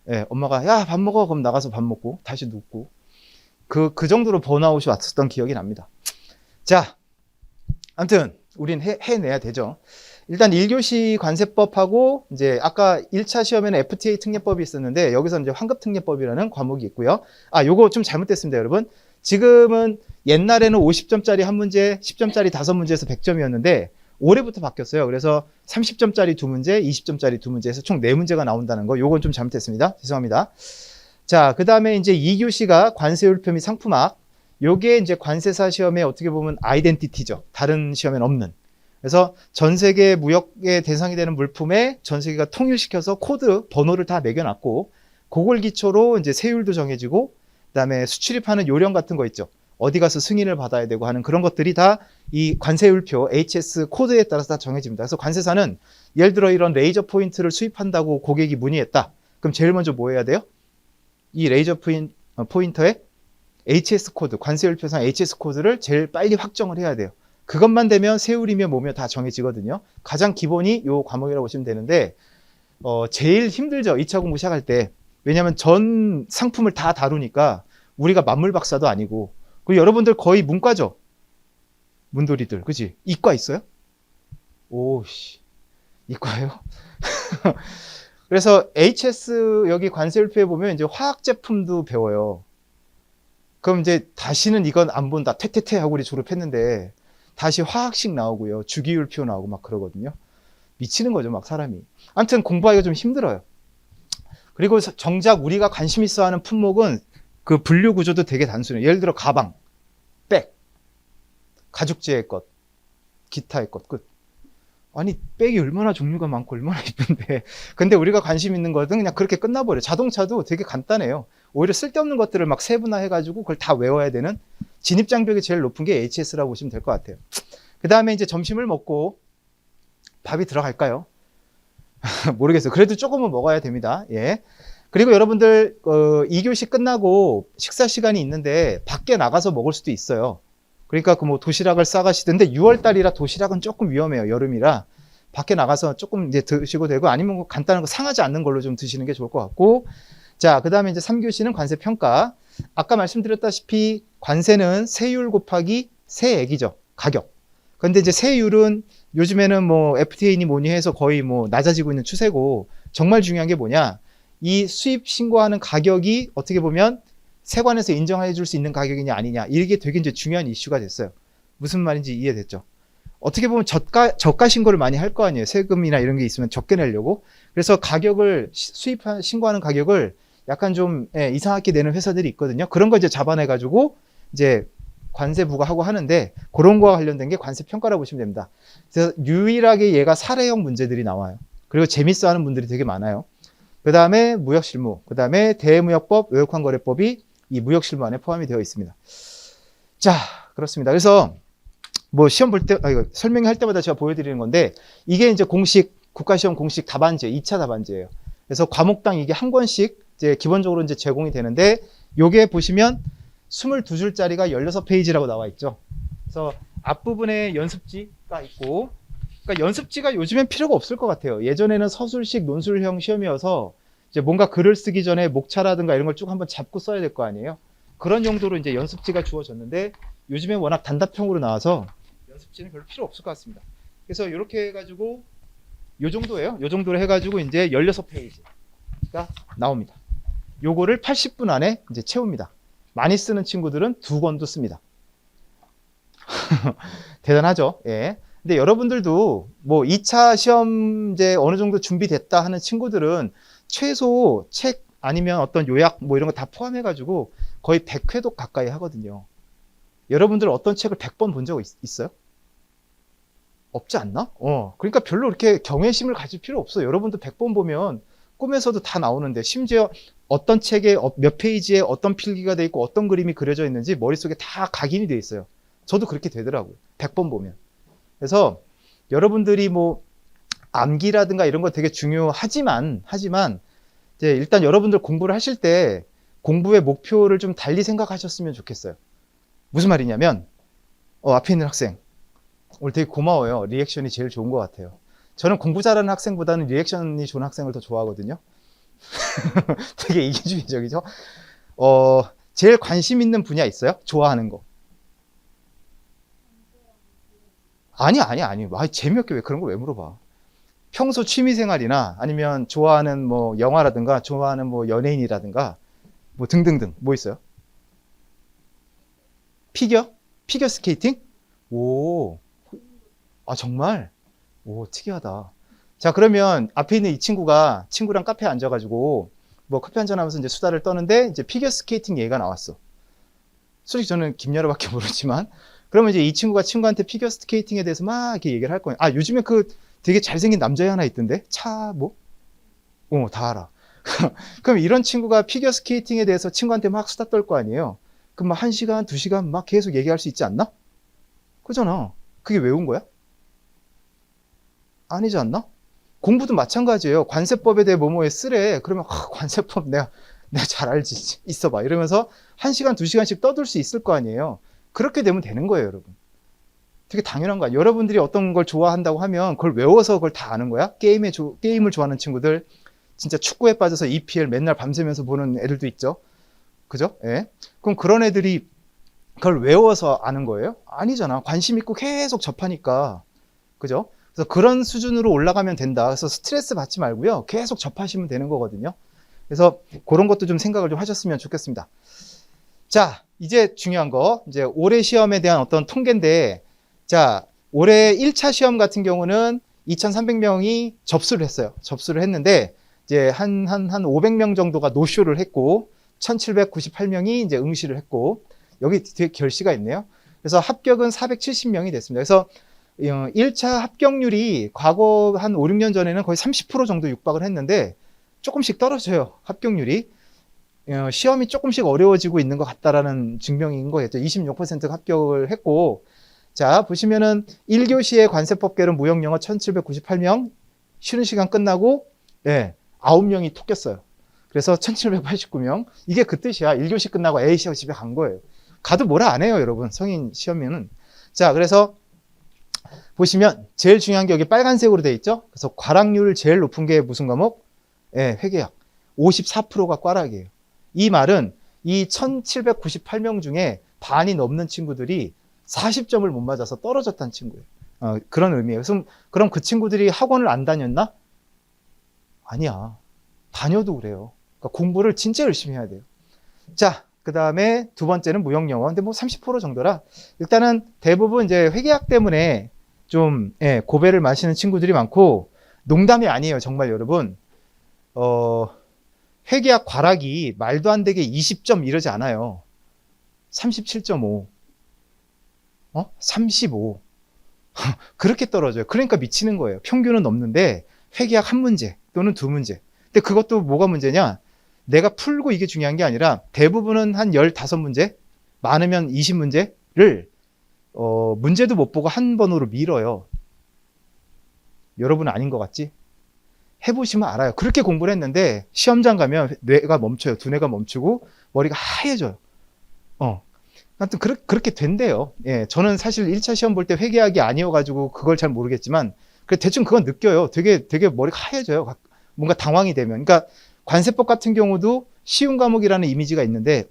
네, 엄마가 야, 밥 먹어. 그럼 나가서 밥 먹고 다시 눕고 그 정도로 번아웃이 왔었던 기억이 납니다. 자, 아무튼 우린 해내야 되죠. 일단 1교시 관세법하고 이제 아까 1차 시험에는 FTA 특례법이 있었는데 여기서 이제 환급특례법이라는 과목이 있고요. 요거 좀 잘못됐습니다, 여러분. 지금은 옛날에는 50점짜리 한 문제, 10점짜리 5문제에서 100점이었는데 올해부터 바뀌었어요. 그래서 30점짜리 2문제, 20점짜리 2문제에서 총 4문제가 나온다는 거. 요건 좀 잘못됐습니다. 죄송합니다. 자, 그 다음에 이제 2교시가 관세율표 및 상품학. 요게 이제 관세사 시험에 어떻게 보면 아이덴티티죠. 다른 시험엔 없는. 그래서 전 세계 무역의 대상이 되는 물품에 전 세계가 통일시켜서 코드, 번호를 다 매겨놨고, 그걸 기초로 이제 세율도 정해지고, 그 다음에 수출입하는 요령 같은 거 있죠. 어디 가서 승인을 받아야 되고 하는 그런 것들이 다 이 관세율표, HS 코드에 따라서 다 정해집니다. 그래서 관세사는 예를 들어 이런 레이저 포인트를 수입한다고 고객이 문의했다. 그럼 제일 먼저 뭐 해야 돼요? 이 레이저 포인터에 HS 코드, 관세율표상 HS 코드를 제일 빨리 확정을 해야 돼요. 그것만 되면 세율이며 뭐며 다 정해지거든요. 가장 기본이 요 과목이라고 보시면 되는데 제일 힘들죠. 2차 공부 시작할 때. 왜냐하면 전 상품을 다 다루니까 우리가 만물 박사도 아니고 그리고 여러분들 거의 문과죠. 문돌이들, 그치? 이과 있어요? 오씨. 이과예요? 그래서 HS 여기 관세율표에 보면 이제 화학 제품도 배워요. 그럼 이제 다시는 이건 안 본다. 퇴퇴퇴 하고 우리 졸업했는데 다시 화학식 나오고요. 주기율표 나오고 막 그러거든요. 미치는 거죠, 막 사람이. 아무튼 공부하기가 좀 힘들어요. 그리고 정작 우리가 관심 있어 하는 품목은 그 분류 구조도 되게 단순해요. 예를 들어 가방, 백, 가죽재의 것, 기타의 것, 끝. 아니, 백이 얼마나 종류가 많고 얼마나 이쁜데. 근데 우리가 관심 있는 것은 그냥 그렇게 끝나버려요. 자동차도 되게 간단해요. 오히려 쓸데없는 것들을 막 세분화해가지고 그걸 다 외워야 되는 진입장벽이 제일 높은 게 HS라고 보시면 될 것 같아요. 그 다음에 이제 점심을 먹고 밥이 들어갈까요? 모르겠어요. 그래도 조금은 먹어야 됩니다. 예. 그리고 여러분들 2교시 끝나고 식사 시간이 있는데 밖에 나가서 먹을 수도 있어요. 그러니까 그 뭐 도시락을 싸가시던데 6월 달이라 도시락은 조금 위험해요. 여름이라 밖에 나가서 조금 이제 드시고 되고 아니면 뭐 간단한 거 상하지 않는 걸로 좀 드시는 게 좋을 것 같고. 자, 그다음에 이제 3교시는 관세 평가. 아까 말씀드렸다시피 관세는 세율 곱하기 세액이죠. 가격. 근데 이제 세율은 요즘에는 뭐 FTA니 뭐니 해서 거의 뭐 낮아지고 있는 추세고, 정말 중요한 게 뭐냐? 이 수입 신고하는 가격이 어떻게 보면 세관에서 인정해 줄 수 있는 가격이냐 아니냐, 이게 되게 이제 중요한 이슈가 됐어요. 무슨 말인지 이해됐죠? 어떻게 보면 저가 신고를 많이 할 거 아니에요. 세금이나 이런 게 있으면 적게 내려고. 그래서 가격을 수입 신고하는 가격을 약간 좀 이상하게 내는 회사들이 있거든요. 그런 거 이제 잡아내 가지고 이제 관세 부과하고 하는데, 그런 거와 관련된 게 관세 평가라고 보시면 됩니다. 그래서 유일하게 얘가 사례형 문제들이 나와요. 그리고 재밌어 하는 분들이 되게 많아요. 그 다음에 무역실무, 그 다음에 대무역법, 외국환거래법이 이 무역실무 안에 포함이 되어 있습니다. 자, 그렇습니다. 그래서 뭐 시험 볼 때, 이거 설명할 때마다 제가 보여드리는 건데, 이게 이제 공식, 국가시험 공식 답안지, 2차 답안지예요. 그래서 과목당 이게 한 권씩 이제 기본적으로 이제 제공이 되는데, 요게 보시면 22줄짜리가 16페이지라고 나와 있죠. 그래서 앞부분에 연습지가 있고, 그러니까 연습지가 요즘엔 필요가 없을 것 같아요. 예전에는 서술식 논술형 시험이어서 이제 뭔가 글을 쓰기 전에 목차라든가 이런 걸 쭉 한번 잡고 써야 될 거 아니에요. 그런 용도로 이제 연습지가 주어졌는데, 요즘엔 워낙 단답형으로 나와서 연습지는 별로 필요 없을 것 같습니다. 그래서 이렇게 해가지고 요 정도예요. 요 정도로 해가지고 이제 16페이지가 나옵니다. 요거를 80분 안에 이제 채웁니다. 많이 쓰는 친구들은 2권도 씁니다. 대단하죠? 예. 근데 여러분들도 뭐 2차 시험 이제 어느 정도 준비됐다 하는 친구들은 최소 책 아니면 어떤 요약 뭐 이런 거 다 포함해가지고 거의 100회독 가까이 하거든요. 여러분들 어떤 책을 100번 본 적 있어요? 없지 않나? 그러니까 별로 이렇게 경외심을 가질 필요 없어요. 여러분들 100번 보면 꿈에서도 다 나오는데, 심지어 어떤 책에 몇 페이지에 어떤 필기가 돼 있고 어떤 그림이 그려져 있는지 머릿속에 다 각인이 돼 있어요. 저도 그렇게 되더라고요. 100번 보면. 그래서 여러분들이 뭐 암기라든가 이런 거 되게 중요하지만 이제 일단 여러분들 공부를 하실 때 공부의 목표를 좀 달리 생각하셨으면 좋겠어요. 무슨 말이냐면 앞에 있는 학생 오늘 되게 고마워요. 리액션이 제일 좋은 것 같아요. 저는 공부 잘하는 학생보다는 리액션이 좋은 학생을 더 좋아하거든요. 되게 이기주의적이죠. 제일 관심 있는 분야 있어요? 좋아하는 거. 아니. 재미없게 왜 그런 걸 왜 물어봐. 평소 취미생활이나 아니면 좋아하는 뭐 영화라든가 좋아하는 뭐 연예인이라든가 뭐 등등등 뭐 있어요? 피겨 스케이팅? 오, 정말? 오, 특이하다. 자, 그러면 앞에 있는 이 친구랑 카페에 앉아가지고 뭐 커피 한잔 하면서 이제 수다를 떠는데 이제 피겨 스케이팅 얘기가 나왔어. 솔직히 저는 김여러밖에 모르지만, 그러면 이제 이 친구가 친구한테 피겨 스케이팅에 대해서 막 이렇게 얘기를 할 거예요. 요즘에 그 되게 잘생긴 남자애 하나 있던데? 다 알아. 그럼 이런 친구가 피겨 스케이팅에 대해서 친구한테 막 수다 떨 거 아니에요? 그럼 막 1시간, 2시간 막 계속 얘기할 수 있지 않나? 그잖아. 그게 왜 온 거야? 아니지 않나? 공부도 마찬가지예요. 관세법에 대해 뭐뭐에 쓰래. 그러면 관세법 내가 잘 알지. 있어봐. 이러면서 1시간, 2시간씩 떠들 수 있을 거 아니에요. 그렇게 되면 되는 거예요, 여러분. 되게 당연한 거 아니에요. 여러분들이 어떤 걸 좋아한다고 하면 그걸 외워서 그걸 다 아는 거야? 게임을 좋아하는 친구들, 진짜 축구에 빠져서 EPL 맨날 밤새면서 보는 애들도 있죠. 그죠? 예. 그럼 그런 애들이 그걸 외워서 아는 거예요? 아니잖아. 관심 있고 계속 접하니까. 그죠? 그래서 그런 수준으로 올라가면 된다. 그래서 스트레스 받지 말고요. 계속 접하시면 되는 거거든요. 그래서 그런 것도 좀 생각을 좀 하셨으면 좋겠습니다. 자, 이제 중요한 거, 이제 올해 시험에 대한 어떤 통계인데, 자, 올해 1차 시험 같은 경우는 2,300명이 접수를 했어요. 접수를 했는데, 이제 한 500명 정도가 노쇼를 했고, 1,798명이 이제 응시를 했고, 여기 뒤에 결시가 있네요. 그래서 합격은 470명이 됐습니다. 그래서 1차 합격률이 과거 한 5, 6년 전에는 거의 30% 정도 육박을 했는데, 조금씩 떨어져요. 합격률이. 시험이 조금씩 어려워지고 있는 것 같다라는 증명인 거겠죠. 26%가 합격을 했고, 자, 보시면은 1교시에 관세법계론 무역영어 1798명, 쉬는 시간 끝나고, 9명이 톡 꼈어요. 그래서 1789명. 이게 그 뜻이야. 1교시 끝나고 A시하고 집에 간 거예요. 가도 뭐라 안 해요, 여러분. 성인 시험에는. 자, 그래서 보시면 제일 중요한 게 여기 빨간색으로 돼 있죠. 그래서 과락률 제일 높은 게 무슨 과목? 회계학. 54%가 꽈락이에요. 이 말은 이 1798명 중에 반이 넘는 친구들이 40점을 못 맞아서 떨어졌다는 친구예요. 그런 의미예요. 그럼 그 친구들이 학원을 안 다녔나? 아니야. 다녀도 그래요. 그러니까 공부를 진짜 열심히 해야 돼요. 자, 그 다음에 두 번째는 무역영어. 근데 뭐 30% 정도라 일단은 대부분 이제 회계학 때문에 좀 고배를 마시는 친구들이 많고, 농담이 아니에요. 정말 여러분. 회계학 과락이 말도 안 되게 20점 이러지 않아요. 37.5. 35. 그렇게 떨어져요. 그러니까 미치는 거예요. 평균은 넘는데 회계학 한 문제 또는 두 문제. 근데 그것도 뭐가 문제냐? 내가 풀고 이게 중요한 게 아니라 대부분은 한 15문제, 많으면 20문제를 문제도 못 보고 한 번으로 밀어요. 여러분은 아닌 것 같지? 해보시면 알아요. 그렇게 공부를 했는데 시험장 가면 뇌가 멈춰요. 두뇌가 멈추고 머리가 하얘져요. 하여튼 그렇게 된대요. 저는 사실 1차 시험 볼 때 회계학이 아니어가지고 그걸 잘 모르겠지만 대충 그건 느껴요. 되게 머리가 하얘져요. 뭔가 당황이 되면. 그러니까 관세법 같은 경우도 쉬운 과목이라는 이미지가 있는데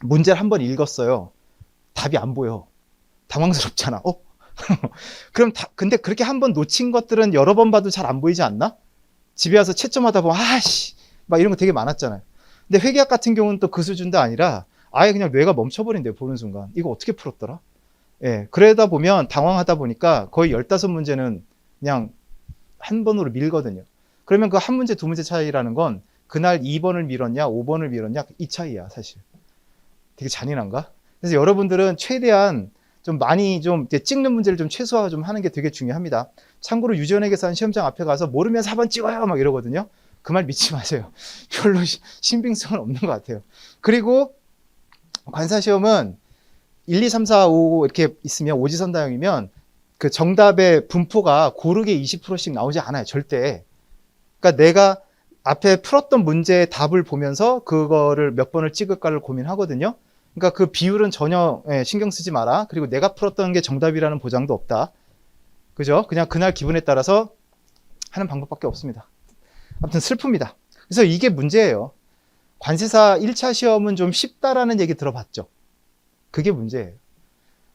문제를 한번 읽었어요. 답이 안 보여. 당황스럽잖아. 근데 그렇게 한번 놓친 것들은 여러 번 봐도 잘 안 보이지 않나? 집에 와서 채점하다 보면 막 이런 거 되게 많았잖아요. 근데 회계학 같은 경우는 또 그 수준도 아니라 아예 그냥 뇌가 멈춰버린대요. 보는 순간. 이거 어떻게 풀었더라? 그러다 보면 당황하다 보니까 거의 15문제는 그냥 한 번으로 밀거든요. 그러면 그 한 문제, 두 문제 차이라는 건 그날 2번을 밀었냐, 5번을 밀었냐, 이 차이야, 사실. 되게 잔인한가? 그래서 여러분들은 최대한 좀 많이 좀 찍는 문제를 좀 최소화 좀 하는 게 되게 중요합니다. 참고로 유전액에서 한 시험장 앞에 가서 모르면 4번 찍어요 막 이러거든요. 그 말 믿지 마세요. 별로 신빙성은 없는 것 같아요. 그리고 관사시험은 1, 2, 3, 4, 5 이렇게 있으면 오지선다형이면 그 정답의 분포가 고르게 20%씩 나오지 않아요. 절대. 그러니까 내가 앞에 풀었던 문제의 답을 보면서 그거를 몇 번을 찍을까를 고민하거든요. 그러니까 그 비율은 전혀 신경 쓰지 마라. 그리고 내가 풀었던 게 정답이라는 보장도 없다. 그죠? 그냥 그날 기분에 따라서 하는 방법밖에 없습니다. 아무튼 슬픕니다. 그래서 이게 문제예요. 관세사 1차 시험은 좀 쉽다라는 얘기 들어봤죠? 그게 문제예요.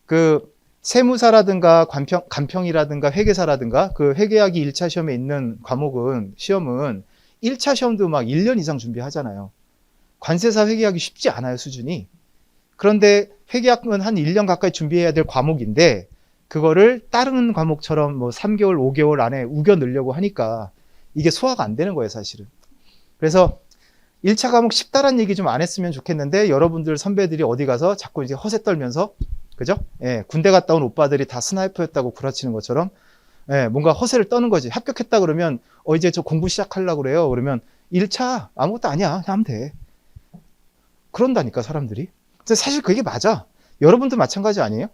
그 세무사라든가 간평이라든가 회계사라든가 그 회계학이 1차 시험에 있는 과목은 시험은 1차 시험도 막 1년 이상 준비하잖아요. 관세사 회계학이 쉽지 않아요, 수준이. 그런데 회계학은 한 1년 가까이 준비해야 될 과목인데 그거를 다른 과목처럼 뭐 3개월, 5개월 안에 우겨 넣으려고 하니까 이게 소화가 안 되는 거예요, 사실은. 그래서 1차 과목 쉽다란 얘기 좀 안 했으면 좋겠는데 여러분들 선배들이 어디 가서 자꾸 이제 허세 떨면서 그죠? 군대 갔다 온 오빠들이 다 스나이퍼였다고 구라치는 것처럼 뭔가 허세를 떠는 거지. 합격했다 그러면 이제 저 공부 시작하려고 그래요. 그러면 1차 아무것도 아니야. 그냥 하면 돼. 그런다니까 사람들이. 사실 그게 맞아. 여러분도 마찬가지 아니에요?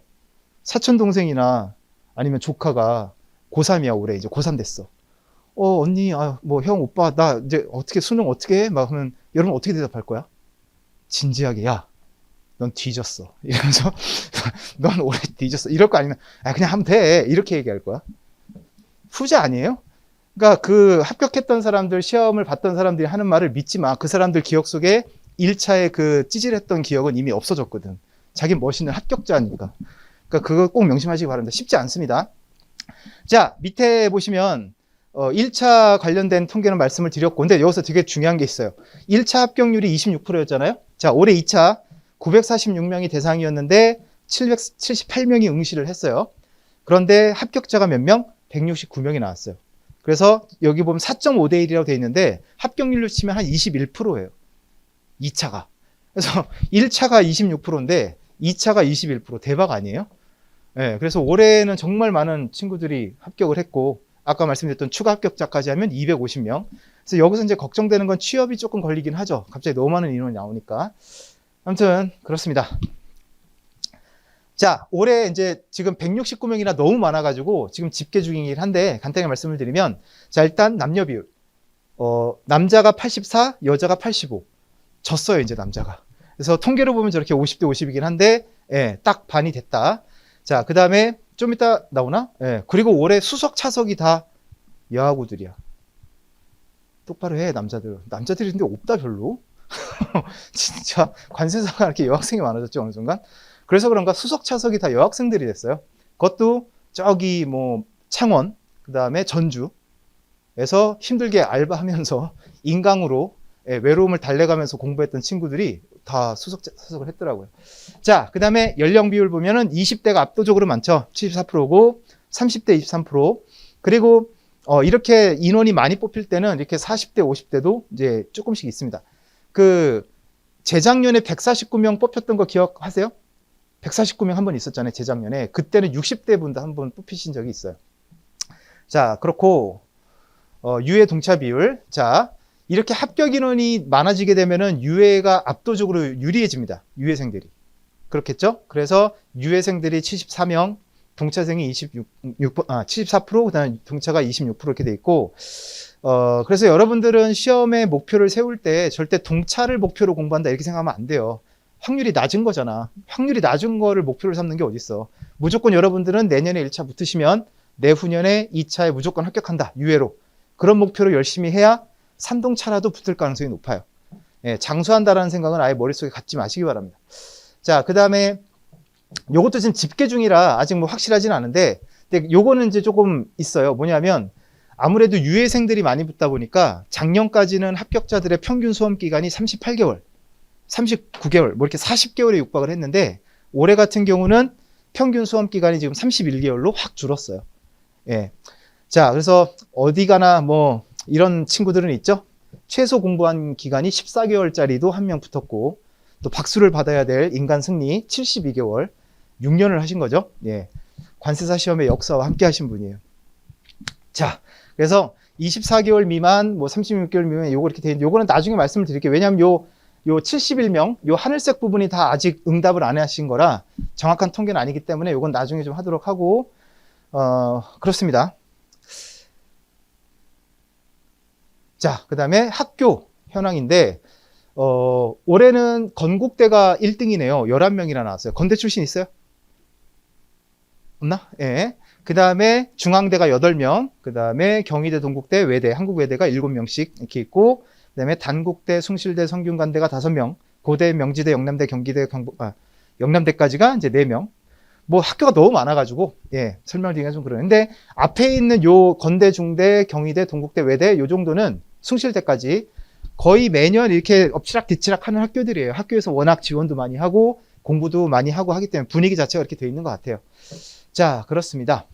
사촌 동생이나 아니면 조카가 고3이야 올해 이제 고3 됐어. 언니, 뭐 형, 오빠 나 이제 어떻게 수능 어떻게 해? 막 하면 여러분 어떻게 대답할 거야? 진지하게 넌 뒤졌어. 이러면서 넌 올해 뒤졌어. 이럴 거 아니면 그냥 하면 돼. 이렇게 얘기할 거야. 후자 아니에요? 그러니까 그 합격했던 사람들, 시험을 봤던 사람들이 하는 말을 믿지 마. 그 사람들 기억 속에 1차의 그 찌질했던 기억은 이미 없어졌거든. 자기 멋있는 합격자니까. 그러니까 그거 꼭 명심하시기 바랍니다. 쉽지 않습니다. 자, 밑에 보시면 1차 관련된 통계는 말씀을 드렸고, 근데 여기서 되게 중요한 게 있어요. 1차 합격률이 26%였잖아요. 자, 올해 2차 946명이 대상이었는데 778명이 응시를 했어요. 그런데 합격자가 몇 명? 169명이 나왔어요. 그래서 여기 보면 4.5대 1이라고 되어 있는데 합격률로 치면 한 21%예요. 2차가. 그래서 1차가 26%인데 2차가 21%. 대박 아니에요? 네, 그래서 올해는 정말 많은 친구들이 합격을 했고, 아까 말씀드렸던 추가 합격자까지 하면 250명. 그래서 여기서 이제 걱정되는 건 취업이 조금 걸리긴 하죠. 갑자기 너무 많은 인원이 나오니까. 아무튼 그렇습니다. 자, 올해 이제 지금 169명이나 너무 많아가지고 지금 집계 중이긴 한데 간단히 말씀을 드리면, 자, 일단 남녀 비율. 남자가 84, 여자가 85. 졌어요, 이제 남자가. 그래서 통계로 보면 저렇게 50대 50이긴 한데, 예, 딱 반이 됐다. 자, 그 다음에 좀 이따 나오나? 예, 그리고 올해 수석 차석이 다 여하고들이야. 똑바로 해, 남자들. 남자들이 근데 없다, 별로. 진짜 관세사가 이렇게 여학생이 많아졌죠, 어느 순간. 그래서 그런가 수석 차석이 다 여학생들이 됐어요. 그것도 저기 뭐 창원, 그 다음에 전주에서 힘들게 알바하면서 인강으로 외로움을 달래가면서 공부했던 친구들이 다 수석 차석을 했더라고요. 자, 그 다음에 연령 비율 보면은 20대가 압도적으로 많죠. 74%고 30대 23%. 그리고 이렇게 인원이 많이 뽑힐 때는 이렇게 40대 50대도 이제 조금씩 있습니다. 그 재작년에 149명 뽑혔던 거 기억하세요? 149명 한 번 있었잖아요, 재작년에. 그때는 60대 분도 한 번 뽑히신 적이 있어요. 자, 그렇고 유해 동차 비율. 자, 이렇게 합격 인원이 많아지게 되면은 유해가 압도적으로 유리해집니다. 유해생들이. 그렇겠죠? 그래서 유해생들이 74명, 동차생이 74%, 그다음에 동차가 26% 이렇게 돼 있고, 그래서 여러분들은 시험의 목표를 세울 때 절대 동차를 목표로 공부한다 이렇게 생각하면 안 돼요. 확률이 낮은 거잖아. 확률이 낮은 거를 목표로 삼는 게 어딨어. 무조건 여러분들은 내년에 1차 붙으시면 내후년에 2차에 무조건 합격한다. 유해로. 그런 목표로 열심히 해야 산동차라도 붙을 가능성이 높아요. 예, 장수한다라는 생각은 아예 머릿속에 갖지 마시기 바랍니다. 자, 그 다음에 요것도 지금 집계 중이라 아직 뭐 확실하진 않은데, 근데 요거는 이제 조금 있어요. 뭐냐면 아무래도 유해생들이 많이 붙다 보니까 작년까지는 합격자들의 평균 수험 기간이 38개월, 39개월, 뭐 이렇게 40개월에 육박을 했는데 올해 같은 경우는 평균 수험 기간이 지금 31개월로 확 줄었어요. 예. 자, 그래서 어디 가나 뭐 이런 친구들은 있죠. 최소 공부한 기간이 14개월짜리도 한 명 붙었고, 또 박수를 받아야 될 인간 승리 72개월, 6년을 하신 거죠. 예. 관세사 시험의 역사와 함께 하신 분이에요. 자, 그래서 24개월 미만, 뭐 36개월 미만 요거 이렇게 돼 있는데 요거는 나중에 말씀을 드릴게요. 왜냐하면 요 71명, 요 하늘색 부분이 다 아직 응답을 안 하신 거라 정확한 통계는 아니기 때문에 요건 나중에 좀 하도록 하고, 그렇습니다. 자, 그 다음에 학교 현황인데, 올해는 건국대가 1등이네요. 11명이나 나왔어요. 건대 출신 있어요? 없나? 예. 그 다음에 중앙대가 8명, 그 다음에 경희대, 동국대, 외대, 한국외대가 7명씩 이렇게 있고, 그 다음에 단국대, 숭실대, 성균관대가 5명, 고대, 명지대, 영남대, 경기대, 영남대까지가 이제 4명. 뭐 학교가 너무 많아가지고, 예, 설명드리기가 좀 그러는데, 앞에 있는 요 건대, 중대, 경희대, 동국대, 외대, 요 정도는 숭실대까지 거의 매년 이렇게 엎치락뒤치락 하는 학교들이에요. 학교에서 워낙 지원도 많이 하고, 공부도 많이 하고 하기 때문에 분위기 자체가 이렇게 되어 있는 것 같아요. 자, 그렇습니다.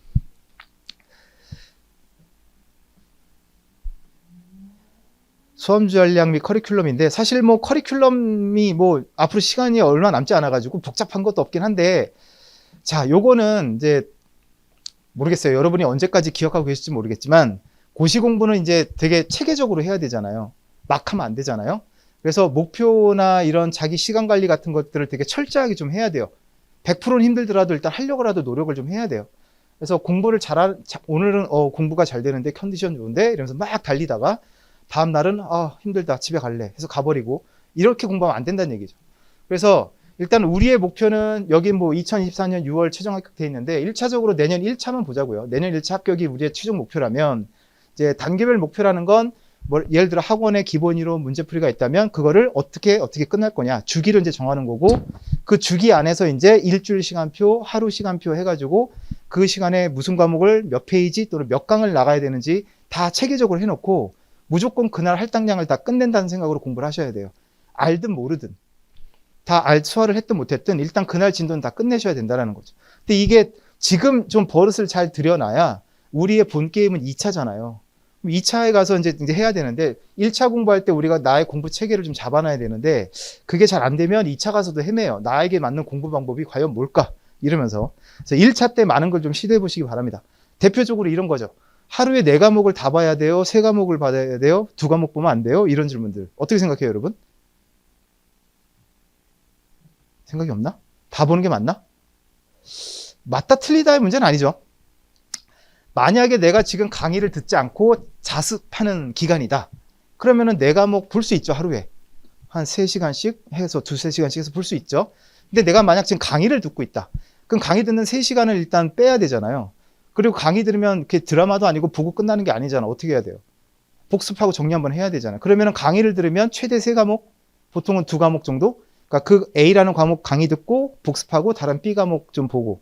수험 전략 및 커리큘럼인데, 사실 뭐 커리큘럼이 뭐 앞으로 시간이 얼마 남지 않아가지고 복잡한 것도 없긴 한데, 자, 요거는 이제 모르겠어요. 여러분이 언제까지 기억하고 계실지 모르겠지만, 고시 공부는 이제 되게 체계적으로 해야 되잖아요. 막 하면 안 되잖아요. 그래서 목표나 이런 자기 시간 관리 같은 것들을 되게 철저하게 좀 해야 돼요. 100%는 힘들더라도 일단 하려고라도 노력을 좀 해야 돼요. 그래서 공부를 오늘은 공부가 잘 되는데 컨디션 좋은데 이러면서 막 달리다가 다음 날은 힘들다 집에 갈래 해서 가버리고 이렇게 공부하면 안 된다는 얘기죠. 그래서 일단 우리의 목표는 여기 뭐 2024년 6월 최종 합격돼 있는데 1차적으로 내년 1차만 보자고요. 내년 1차 합격이 우리의 최종 목표라면 이제 단계별 목표라는 건 뭐 예를 들어 학원에 기본 이론 문제풀이가 있다면 그거를 어떻게 끝날 거냐 주기를 이제 정하는 거고 그 주기 안에서 이제 일주일 시간표, 하루 시간표 해가지고 그 시간에 무슨 과목을 몇 페이지 또는 몇 강을 나가야 되는지 다 체계적으로 해놓고 무조건 그날 할당량을 다 끝낸다는 생각으로 공부를 하셔야 돼요. 알든 모르든. 다 소화를 했든 못했든 일단 그날 진도는 다 끝내셔야 된다는 거죠. 근데 이게 지금 좀 버릇을 잘 들여놔야 우리의 본 게임은 2차잖아요. 2차에 가서 이제 해야 되는데 1차 공부할 때 우리가 나의 공부 체계를 좀 잡아놔야 되는데 그게 잘 안 되면 2차 가서도 헤매요. 나에게 맞는 공부 방법이 과연 뭘까? 이러면서. 그래서 1차 때 많은 걸 좀 시도해 보시기 바랍니다. 대표적으로 이런 거죠. 하루에 4과목을 다 봐야 돼요? 3과목을 봐야 돼요? 2과목 보면 안 돼요? 이런 질문들. 어떻게 생각해요, 여러분? 생각이 없나? 다 보는 게 맞나? 맞다 틀리다의 문제는 아니죠. 만약에 내가 지금 강의를 듣지 않고 자습하는 기간이다. 그러면은 4과목 볼 수 있죠, 하루에. 한 3시간씩 해서 2-3시간씩 해서 볼 수 있죠. 근데 내가 만약 지금 강의를 듣고 있다. 그럼 강의 듣는 3시간을 일단 빼야 되잖아요. 그리고 강의 들으면 이렇게 드라마도 아니고 보고 끝나는 게 아니잖아. 어떻게 해야 돼요? 복습하고 정리 한번 해야 되잖아요. 그러면은 강의를 들으면 최대 3과목, 보통은 2과목 정도? 그러니까 그 A라는 과목 강의 듣고 복습하고 다른 B 과목 좀 보고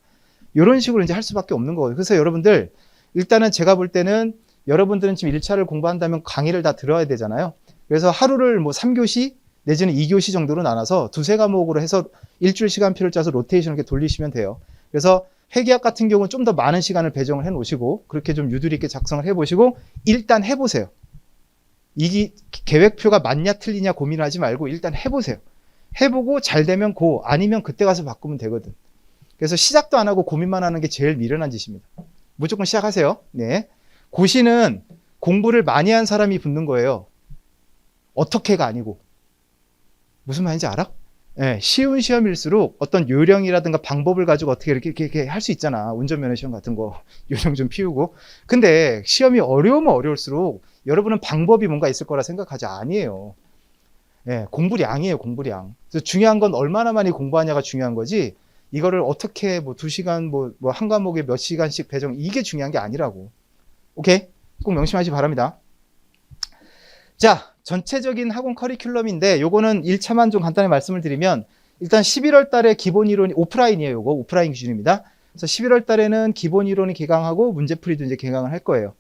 이런 식으로 이제 할 수밖에 없는 거예요. 그래서 여러분들 일단은 제가 볼 때는 여러분들은 지금 1차를 공부한다면 강의를 다 들어야 되잖아요. 그래서 하루를 뭐 3교시 내지는 2교시 정도로 나눠서 2-3과목으로 해서 일주일 시간표를 짜서 로테이션 이렇게 돌리시면 돼요. 그래서 회계학 같은 경우는 좀 더 많은 시간을 배정을 해 놓으시고 그렇게 좀 유도리 있게 작성을 해 보시고 일단 해보세요. 이게 계획표가 맞냐 틀리냐 고민하지 말고 일단 해보세요. 해보고 잘 되면 고, 아니면 그때 가서 바꾸면 되거든. 그래서 시작도 안 하고 고민만 하는 게 제일 미련한 짓입니다. 무조건 시작하세요. 네. 고시는 공부를 많이 한 사람이 붙는 거예요. 어떻게가 아니고. 무슨 말인지 알아? 네, 쉬운 시험일수록 어떤 요령이라든가 방법을 가지고 어떻게 이렇게 할 수 있잖아. 운전면허 시험 같은 거 요령 좀 피우고. 근데 시험이 어려우면 어려울수록 여러분은 방법이 뭔가 있을 거라 생각하지 아니에요. 예, 공부량이에요, 공부량. 그래서 중요한 건 얼마나 많이 공부하냐가 중요한 거지, 이거를 어떻게 뭐 2시간, 뭐 한 과목에 몇 시간씩 배정, 이게 중요한 게 아니라고. 오케이? 꼭 명심하시기 바랍니다. 자, 전체적인 학원 커리큘럼인데, 요거는 1차만 좀 간단히 말씀을 드리면, 일단 11월 달에 기본 이론이 오프라인이에요, 요거. 오프라인 기준입니다. 그래서 11월 달에는 기본 이론이 개강하고, 문제풀이도 이제 개강을 할 거예요.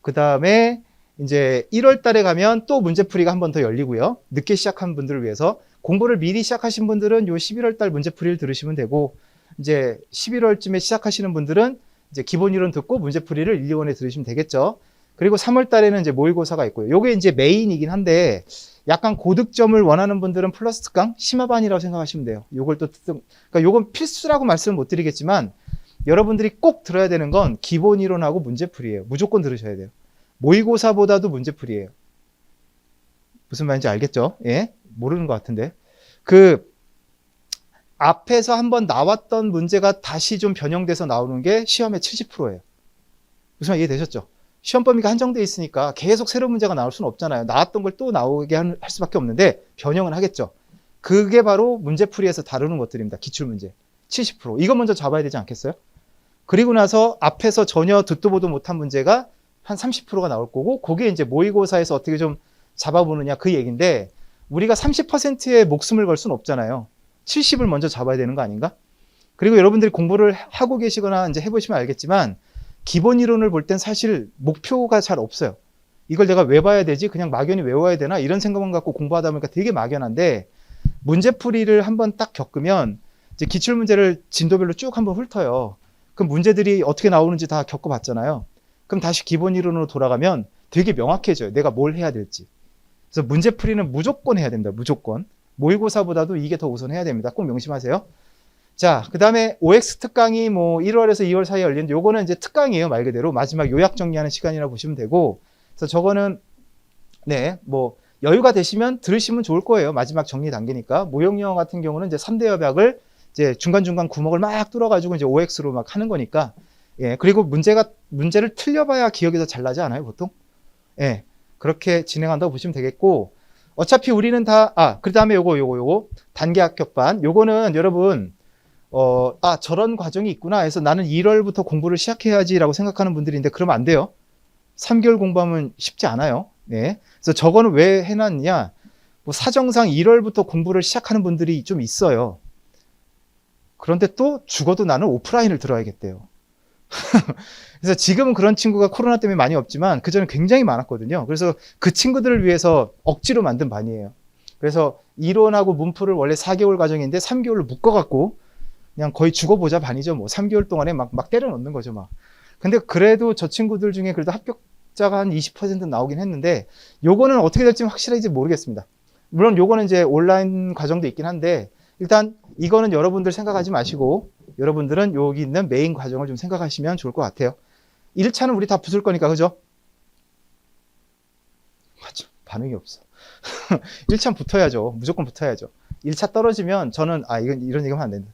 그 다음에, 이제 1월 달에 가면 또 문제풀이가 한 번 더 열리고요. 늦게 시작한 분들을 위해서 공부를 미리 시작하신 분들은 요 11월 달 문제풀이를 들으시면 되고, 이제 11월쯤에 시작하시는 분들은 이제 기본 이론 듣고 문제풀이를 1, 2원에 들으시면 되겠죠. 그리고 3월 달에는 이제 모의고사가 있고요. 요게 이제 메인이긴 한데 약간 고득점을 원하는 분들은 플러스 특강 심화반이라고 생각하시면 돼요. 요걸 또 그러니까 요건 필수라고 말씀을 못 드리겠지만 여러분들이 꼭 들어야 되는 건 기본 이론하고 문제풀이에요. 무조건 들으셔야 돼요. 모의고사보다도 문제풀이에요. 무슨 말인지 알겠죠? 예? 모르는 것 같은데. 그 앞에서 한번 나왔던 문제가 다시 좀 변형돼서 나오는 게 시험의 70%예요. 무슨 말 이해되셨죠? 시험 범위가 한정돼 있으니까 계속 새로운 문제가 나올 수는 없잖아요. 나왔던 걸 또 나오게 할 수밖에 없는데 변형은 하겠죠. 그게 바로 문제풀이에서 다루는 것들입니다. 기출문제. 70%. 이거 먼저 잡아야 되지 않겠어요? 그리고 나서 앞에서 전혀 듣도 보도 못한 문제가 한 30%가 나올 거고, 그게 이제 모의고사에서 어떻게 좀 잡아보느냐 그 얘기인데, 우리가 30%의 목숨을 걸 수는 없잖아요. 70을 먼저 잡아야 되는 거 아닌가? 그리고 여러분들이 공부를 하고 계시거나 이제 해보시면 알겠지만, 기본 이론을 볼 땐 사실 목표가 잘 없어요. 이걸 내가 왜 봐야 되지? 그냥 막연히 외워야 되나? 이런 생각만 갖고 공부하다 보니까 되게 막연한데, 문제풀이를 한번 딱 겪으면, 이제 기출문제를 진도별로 쭉 한번 훑어요. 그럼 문제들이 어떻게 나오는지 다 겪어봤잖아요. 그럼 다시 기본 이론으로 돌아가면 되게 명확해져요. 내가 뭘 해야 될지. 그래서 문제풀이는 무조건 해야 됩니다. 무조건. 모의고사보다도 이게 더 우선 해야 됩니다. 꼭 명심하세요. 자, 그 다음에 OX 특강이 뭐 1월에서 2월 사이에 열리는데 요거는 이제 특강이에요. 말 그대로. 마지막 요약 정리하는 시간이라고 보시면 되고. 그래서 저거는 네, 뭐 여유가 되시면 들으시면 좋을 거예요. 마지막 정리 단계니까. 모형영어 같은 경우는 이제 3대 협약을 이제 중간중간 구멍을 막 뚫어가지고 이제 OX로 막 하는 거니까. 예, 그리고 문제를 틀려봐야 기억이 더 잘 나지 않아요, 보통? 예, 그렇게 진행한다고 보시면 되겠고, 어차피 우리는 다, 그 다음에 요거, 단기 합격반. 요거는 여러분, 저런 과정이 있구나 해서 나는 1월부터 공부를 시작해야지라고 생각하는 분들인데, 그러면 안 돼요. 3개월 공부하면 쉽지 않아요. 네. 그래서 저거는 왜 해놨냐? 뭐 사정상 1월부터 공부를 시작하는 분들이 좀 있어요. 그런데 또 죽어도 나는 오프라인을 들어야겠대요. 그래서 지금은 그런 친구가 코로나 때문에 많이 없지만 그전에 굉장히 많았거든요. 그래서 그 친구들을 위해서 억지로 만든 반이에요. 그래서 이론하고 문풀을 원래 4개월 과정인데 3개월로 묶어갖고 그냥 거의 죽어보자 반이죠. 뭐 3개월 동안에 막 때려 넣는 거죠. 막. 근데 그래도 저 친구들 중에 그래도 합격자가 한 20% 나오긴 했는데 요거는 어떻게 될지 확실하지 모르겠습니다. 물론 요거는 이제 온라인 과정도 있긴 한데 일단 이거는 여러분들 생각하지 마시고 여러분들은 여기 있는 메인 과정을 좀 생각하시면 좋을 것 같아요. 1차는 우리 다 붙을 거니까, 그죠? 맞죠. 반응이 없어. 1차 붙어야죠. 무조건 붙어야죠. 1차 떨어지면 저는, 이건 이런 얘기하면 안 된다.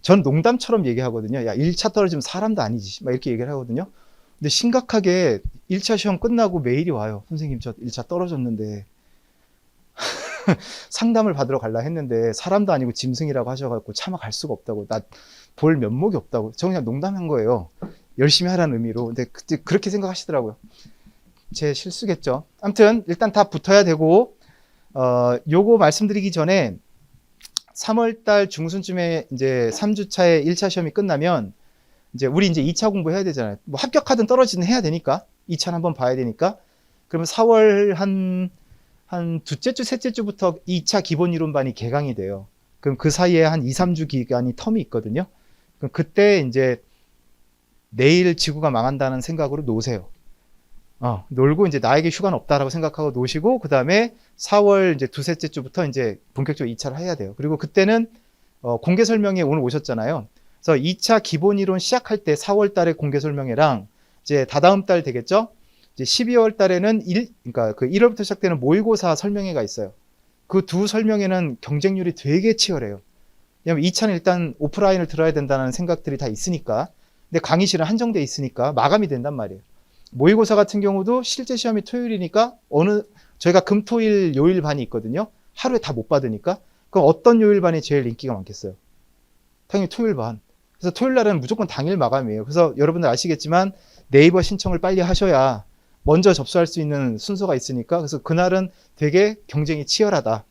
전 농담처럼 얘기하거든요. 야, 1차 떨어지면 사람도 아니지. 막 이렇게 얘기를 하거든요. 근데 심각하게 1차 시험 끝나고 메일이 와요. 선생님, 저 1차 떨어졌는데. 상담을 받으러 갈라 했는데 사람도 아니고 짐승이라고 하셔가지고 차마 갈 수가 없다고. 나 볼 면목이 없다고. 저 그냥 농담한 거예요. 열심히 하라는 의미로. 근데 그때 그렇게 생각하시더라고요. 제 실수겠죠. 아무튼 일단 다 붙어야 되고 요거 말씀드리기 전에 3월달 중순쯤에 이제 3주차에 1차 시험이 끝나면 이제 우리 이제 2차 공부해야 되잖아요. 뭐 합격하든 떨어지든 해야 되니까 2차는 한번 봐야 되니까. 그러면 4월 한 둘째 주, 셋째 주부터 2차 기본 이론반이 개강이 돼요. 그럼 그 사이에 한 2, 3주 기간이 텀이 있거든요. 그럼 그때 이제 내일 지구가 망한다는 생각으로 노세요. 놀고 이제 나에게 휴가는 없다라고 생각하고 노시고, 그 다음에 4월 이제 두셋째 주부터 이제 본격적으로 2차를 해야 돼요. 그리고 그때는, 공개 설명회 오늘 오셨잖아요. 그래서 2차 기본 이론 시작할 때 4월 달에 공개 설명회랑 이제 다다음 달 되겠죠? 이제 12월 달에는 그러니까 그 1월부터 시작되는 모의고사 설명회가 있어요. 그 두 설명회는 경쟁률이 되게 치열해요. 왜냐면 2차는 일단 오프라인을 들어야 된다는 생각들이 다 있으니까. 근데 강의실은 한정돼 있으니까 마감이 된단 말이에요. 모의고사 같은 경우도 실제 시험이 토요일이니까 저희가 금, 토, 일, 요일 반이 있거든요. 하루에 다 못 받으니까. 그럼 어떤 요일 반이 제일 인기가 많겠어요? 당연히 토요일 반. 그래서 토요일 날은 무조건 당일 마감이에요. 그래서 여러분들 아시겠지만 네이버 신청을 빨리 하셔야 먼저 접수할 수 있는 순서가 있으니까. 그래서 그날은 되게 경쟁이 치열하다.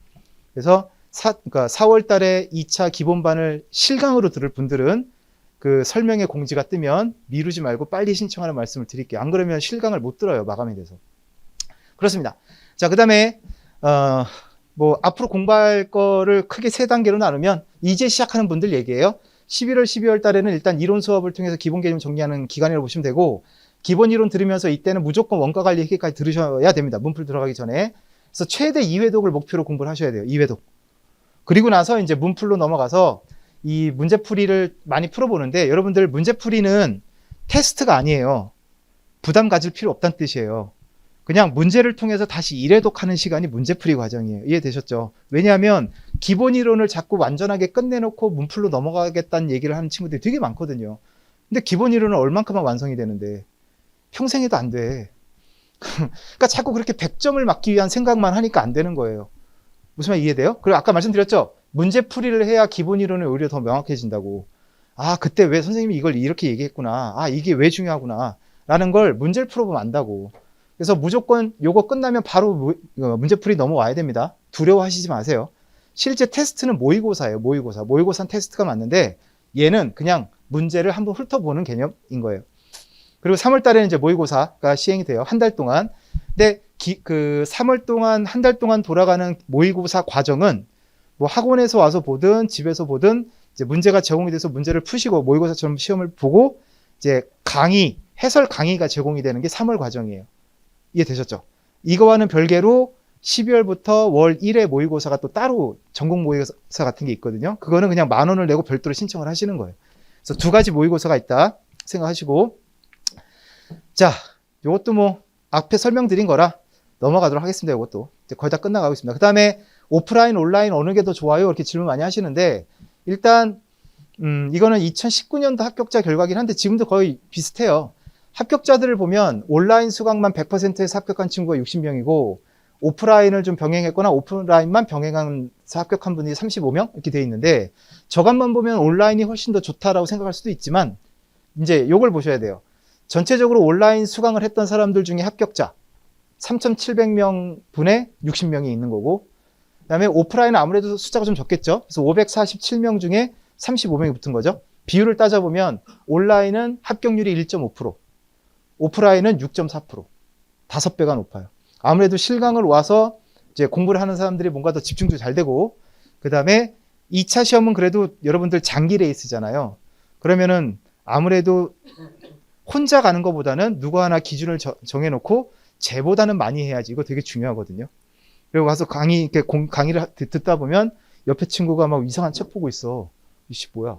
그래서 그러니까 4월 달에 2차 기본반을 실강으로 들을 분들은 그 설명회 공지가 뜨면 미루지 말고 빨리 신청하는 말씀을 드릴게요. 안 그러면 실강을 못 들어요. 마감이 돼서. 그렇습니다. 자, 그 다음에 뭐 앞으로 공부할 거를 크게 세 단계로 나누면 이제 시작하는 분들 얘기예요. 11월, 12월 달에는 일단 이론 수업을 통해서 기본 개념 정리하는 기간이라고 보시면 되고, 기본 이론 들으면서 이때는 무조건 원가 관리 회계까지 들으셔야 됩니다. 문풀 들어가기 전에. 그래서 최대 2회독을 목표로 공부를 하셔야 돼요. 2회독. 그리고 나서 이제 문풀로 넘어가서 이 문제풀이를 많이 풀어보는데, 여러분들 문제풀이는 테스트가 아니에요. 부담 가질 필요 없다는 뜻이에요. 그냥 문제를 통해서 다시 1회독하는 시간이 문제풀이 과정이에요. 이해되셨죠? 왜냐하면 기본 이론을 자꾸 완전하게 끝내놓고 문풀로 넘어가겠다는 얘기를 하는 친구들이 되게 많거든요. 근데 기본 이론은 얼만큼만 완성이 되는데 평생 해도 안 돼. 그러니까 자꾸 그렇게 100점을 맞기 위한 생각만 하니까 안 되는 거예요. 무슨 말 이해돼요? 그리고 아까 말씀드렸죠? 문제풀이를 해야 기본 이론이 오히려 더 명확해진다고. 그때 왜 선생님이 이걸 이렇게 얘기했구나. 이게 왜 중요하구나. 라는 걸 문제를 풀어보면 안다고. 그래서 무조건 요거 끝나면 바로 문제풀이 넘어와야 됩니다. 두려워하시지 마세요. 실제 테스트는 모의고사예요. 모의고사는 테스트가 맞는데 얘는 그냥 문제를 한번 훑어보는 개념인 거예요. 그리고 3월 달에는 이제 모의고사가 시행이 돼요. 한 달 동안. 근데 그 3월 동안, 한 달 동안 돌아가는 모의고사 과정은 뭐 학원에서 와서 보든 집에서 보든 이제 문제가 제공이 돼서 문제를 푸시고 모의고사처럼 시험을 보고 이제 해설 강의가 제공이 되는 게 3월 과정이에요. 이해되셨죠? 이거와는 별개로 12월부터 월 1회 모의고사가 또 따로 전공 모의고사 같은 게 있거든요. 그거는 그냥 10,000원을 내고 별도로 신청을 하시는 거예요. 그래서 두 가지 모의고사가 있다 생각하시고, 자, 요것도 뭐 앞에 설명드린 거라 넘어가도록 하겠습니다. 이것도 이제 거의 다 끝나가고 있습니다. 그 다음에 오프라인, 온라인 어느 게 더 좋아요? 이렇게 질문 많이 하시는데, 일단 이거는 2019년도 합격자 결과긴 한데 지금도 거의 비슷해요. 합격자들을 보면 온라인 수강만 100%에서 합격한 친구가 60명이고 오프라인을 좀 병행했거나 오프라인만 병행해서 합격한 분이 35명 이렇게 돼 있는데, 저것만 보면 온라인이 훨씬 더 좋다라고 생각할 수도 있지만 이제 요걸 보셔야 돼요. 전체적으로 온라인 수강을 했던 사람들 중에 합격자 3,700명 분에 60명이 있는 거고, 그 다음에 오프라인은 아무래도 숫자가 좀 적겠죠. 그래서 547명 중에 35명이 붙은 거죠. 비율을 따져보면 온라인은 합격률이 1.5%, 오프라인은 6.4%, 5배가 높아요. 아무래도 실강을 와서 이제 공부를 하는 사람들이 뭔가 더 집중도 잘 되고, 그 다음에 2차 시험은 그래도 여러분들 장기 레이스잖아요. 그러면은 아무래도 혼자 가는 것보다는 누구 하나 기준을 정해놓고 쟤보다는 많이 해야지. 이거 되게 중요하거든요. 그리고 와서 강의를 듣다 보면 옆에 친구가 막 이상한 책 보고 있어. 이씨 뭐야,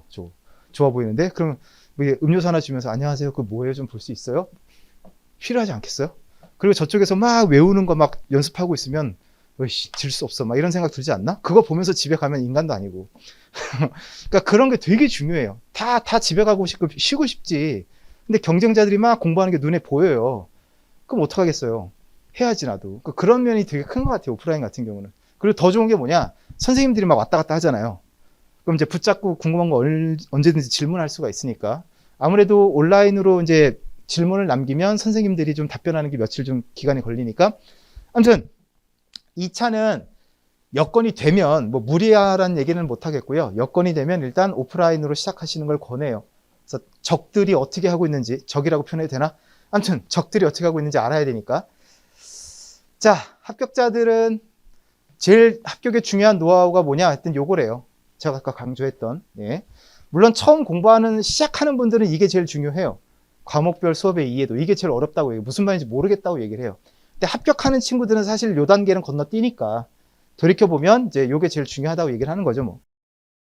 좋아 보이는데? 그럼 음료수 하나 주면서 안녕하세요. 그 뭐예요? 좀 볼 수 있어요? 필요하지 않겠어요? 그리고 저쪽에서 막 외우는 거 막 연습하고 있으면 질 수 없어. 막 이런 생각 들지 않나? 그거 보면서 집에 가면 인간도 아니고. 그러니까 그런 게 되게 중요해요. 다 집에 가고 싶고 쉬고 싶지. 근데 경쟁자들이 막 공부하는 게 눈에 보여요. 그럼 어떡하겠어요? 해야지 나도. 그러니까 그런 면이 되게 큰 것 같아요. 오프라인 같은 경우는. 그리고 더 좋은 게 뭐냐? 선생님들이 막 왔다 갔다 하잖아요. 그럼 이제 붙잡고 궁금한 거 언제든지 질문할 수가 있으니까. 아무래도 온라인으로 이제 질문을 남기면 선생님들이 좀 답변하는 게 며칠 좀 기간이 걸리니까. 아무튼 2차는 여건이 되면 뭐 무리하라는 얘기는 못 하겠고요. 여건이 되면 일단 오프라인으로 시작하시는 걸 권해요. 그래서 적들이 어떻게 하고 있는지, 적이라고 표현해도 되나? 아무튼 적들이 어떻게 하고 있는지 알아야 되니까. 자, 합격자들은 제일 합격의 중요한 노하우가 뭐냐 했더니 요거래요. 제가 아까 강조했던. 예. 물론 처음 시작하는 분들은 이게 제일 중요해요. 과목별 수업의 이해도. 이게 제일 어렵다고 얘기해요. 무슨 말인지 모르겠다고 얘기를 해요. 근데 합격하는 친구들은 사실 요 단계는 건너뛰니까 돌이켜보면 이제 요게 제일 중요하다고 얘기를 하는 거죠, 뭐.